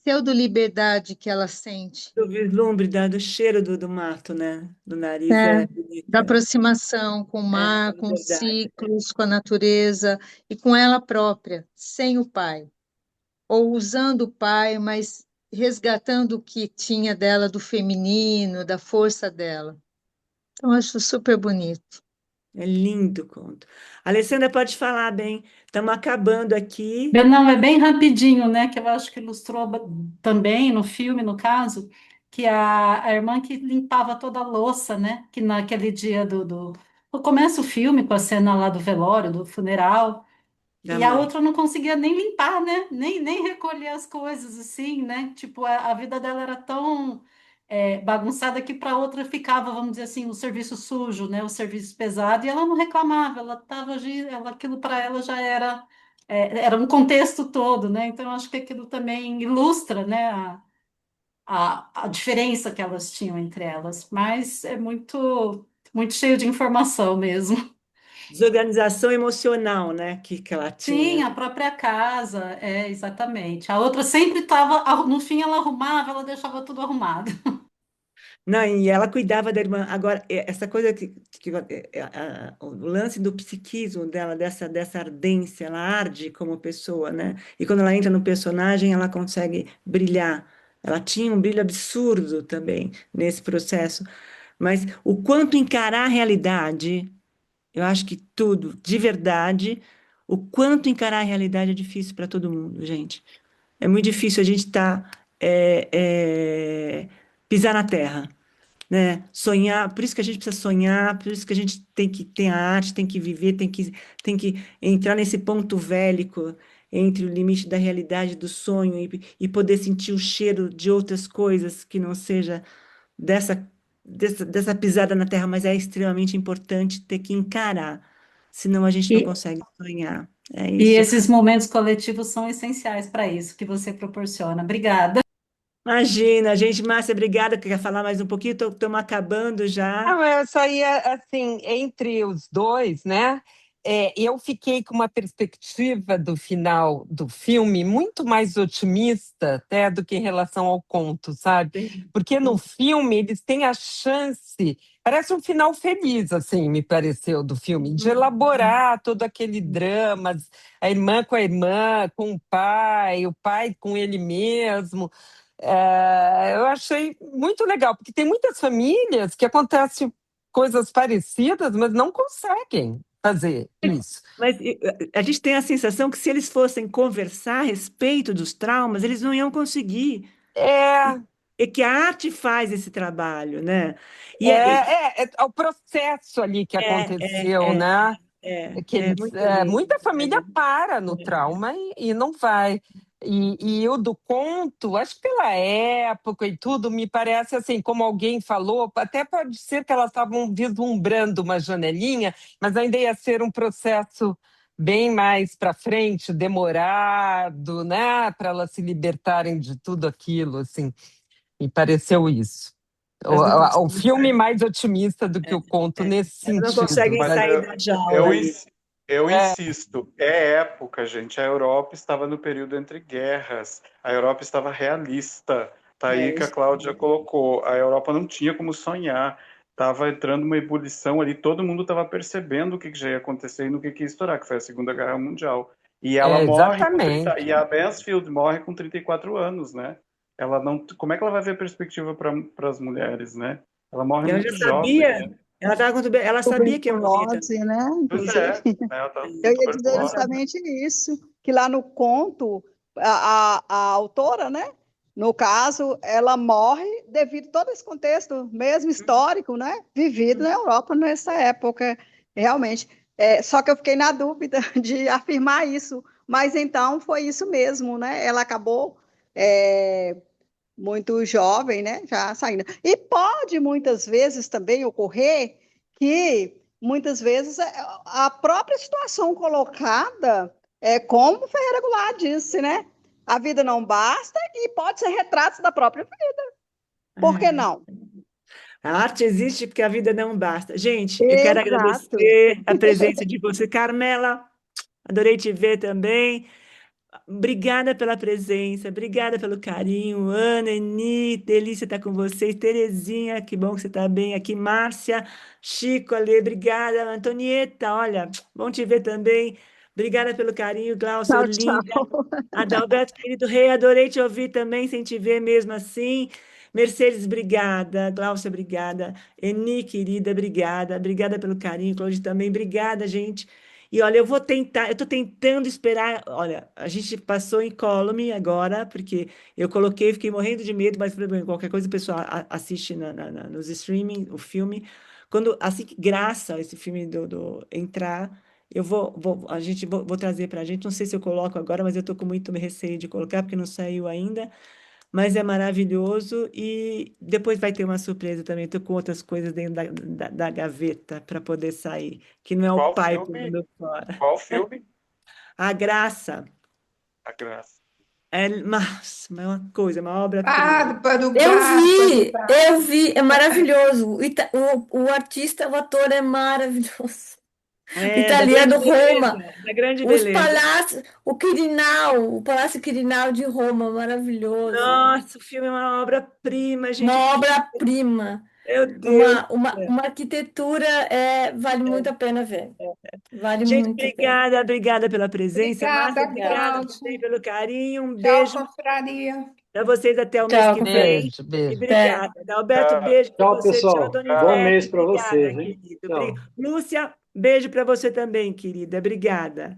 pseudo-liberdade que ela sente, Do vislumbre, do cheiro do mato, né? Do nariz né? é Da bonita. aproximação com o É, mar, a com os liberdade. ciclos, com a natureza e com ela própria, sem o pai. Ou usando o pai, mas resgatando o que tinha dela do feminino, da força dela. Então, acho super bonito. É lindo o conto. Alessandra, pode falar bem. Estamos acabando aqui. Não, é bem rapidinho, né? Que eu acho que ilustrou também no filme, no caso, que a irmã que limpava toda a louça, né? Que naquele dia começa o filme com a cena lá do velório, do funeral. Da E a mãe. outra não conseguia nem limpar, né? Nem recolher as coisas, assim, né? Tipo, a vida dela era tão bagunçada que para outra ficava, vamos dizer assim, o serviço sujo, né? O serviço pesado, e ela não reclamava, ela estava, aquilo para ela já era um contexto todo, né? Então, eu acho que aquilo também ilustra, né? A diferença que elas tinham entre elas, mas é muito cheio de informação mesmo. Desorganização emocional, né? Que ela Sim, tinha. a própria casa, exatamente. A outra sempre estava, no fim ela arrumava, ela deixava tudo arrumado. Não, e ela cuidava da irmã. Agora, essa coisa o lance do psiquismo dela, dessa ardência, ela arde como pessoa, né? E quando ela entra no personagem, ela consegue brilhar. Ela tinha um brilho absurdo também nesse processo. Mas o quanto encarar a realidade, eu acho que tudo, de verdade, o quanto encarar a realidade é difícil para todo mundo, gente. É muito difícil a gente pisar na terra, né? Sonhar, por isso que a gente precisa sonhar, por isso que a gente tem que ter a arte, tem que viver, tem que entrar nesse ponto vélico entre o limite da realidade do sonho e poder sentir o cheiro de outras coisas que não seja dessa, dessa pisada na terra, mas é extremamente importante ter que encarar, senão a gente não E, consegue sonhar. É e isso. esses momentos coletivos são essenciais para isso que você proporciona. Obrigada. Imagina, gente, Márcia, obrigada. Quer falar mais um pouquinho? Estamos acabando já. Não, eu só ia, assim, entre os dois, né? Eu fiquei com uma perspectiva do final do filme muito mais otimista até do que em relação ao conto, sabe? Sim. Porque no filme eles têm a chance, parece um final feliz, assim, me pareceu, do filme, de elaborar todo aquele drama, a irmã com a irmã, com o pai com ele mesmo. Eu achei muito legal, porque tem muitas famílias que acontecem coisas parecidas, mas não conseguem fazer isso. Mas a gente tem a sensação que se eles fossem conversar a respeito dos traumas, eles não iam conseguir. É, E que a arte faz esse trabalho, né? E é o processo ali que é, é, aconteceu, é, né? é, Que é eles, muito lindo. muita família para no trauma e não vai. E o do conto, acho que pela época e tudo, me parece assim, como alguém falou, até pode ser que elas estavam vislumbrando uma janelinha, mas ainda ia ser um processo bem mais para frente, demorado, né, para elas se libertarem de tudo aquilo, assim, me pareceu isso. Elas não O conseguem filme sair, mais otimista do que o conto nesse elas não sentido, conseguem Mas mas sair da jaula eu, ali. eu é, insisto, é época, gente. A Europa estava no período entre guerras. A Europa estava realista. Tá aí que a Isso. Cláudia colocou. A Europa não tinha como sonhar. Estava entrando uma ebulição ali. Todo mundo estava percebendo o que já ia acontecer e no que ia estourar, que foi a Segunda Guerra Mundial. E ela morre com 30, exatamente. e a Mansfield morre com 34 anos, né? Ela não, como é que ela vai ver perspectiva para as mulheres, né? Ela morre E ela já muito jovem, sabia, né? ela sabia que ia morrer Tuberculose, também. né? Pois Inclusive. é, né? Ela tá com Eu ia dizer Ela tuberculose. sabia. justamente isso, que lá no conto, a autora, né? No caso, ela morre devido a todo esse contexto, mesmo histórico, né? Vivido na Europa nessa época, realmente. Só que eu fiquei na dúvida de afirmar isso, mas então foi isso mesmo, né? Ela acabou muito jovem, né? Já saindo. E pode muitas vezes também ocorrer que muitas vezes a própria situação colocada como o Ferreira Goulart disse, né? A vida não basta e pode ser retrato da própria vida. Por que É. não? A arte existe porque a vida não basta. Gente, eu quero Exato. agradecer a presença de você, Carmela. Adorei te ver também. Obrigada pela presença, obrigada pelo carinho. Ana, Eni, delícia estar com vocês. Terezinha, que bom que você está bem aqui. Márcia, Chico, Ale, obrigada. Antonieta, olha, bom te ver também. Obrigada pelo carinho, Glaucio, Tchau, linda. tchau. Adalberto, querido rei, adorei te ouvir também, sem te ver mesmo assim. Mercedes, obrigada. Glaucia, obrigada. Eni, querida, obrigada. Obrigada pelo carinho. Cláudia também, obrigada, gente. E olha, eu vou tentar, eu estou tentando esperar. Olha, a gente passou em Column agora, porque eu coloquei, fiquei morrendo de medo, mas falei, bem, qualquer coisa o pessoal assiste nos streaming, o filme. Quando, assim que graça esse filme do entrar, eu vou trazer para a gente. Não sei se eu coloco agora, mas eu estou com muito receio de colocar, porque não saiu ainda. Mas é maravilhoso e depois vai ter uma surpresa também. Estou com outras coisas dentro da gaveta para poder sair, que não é o Qual pai filme? pulando fora. Qual filme? A Graça A Graça. mas é uma coisa, é uma obra-prima. Bárbaro, bárbaro, bárbaro. Eu vi, é maravilhoso. O artista, o ator é maravilhoso. É, da grande Italiano, beleza, Roma. da grande Os beleza. palácios, o Palácio Quirinal de Roma, maravilhoso. Nossa, o filme é uma obra-prima, gente. Uma obra-prima. Meu Deus. Uma arquitetura vale muito a pena ver. Vale Gente, muito a pena. obrigada, obrigada pela presença. Márcia, Obrigada, obrigada Cláudia. também pelo carinho. Um Tchau, beijo confraria. para vocês até o mês Tchau, que confraria. vem. Beijo, E beijo. Até. obrigada. Alberto, Tchau, beijo para Tchau, você. Tchau, pessoal. Bom Donizete. mês para Obrigada, vocês, hein? querido. Tchau. Lúcia, beijo para você também, querida. Obrigada.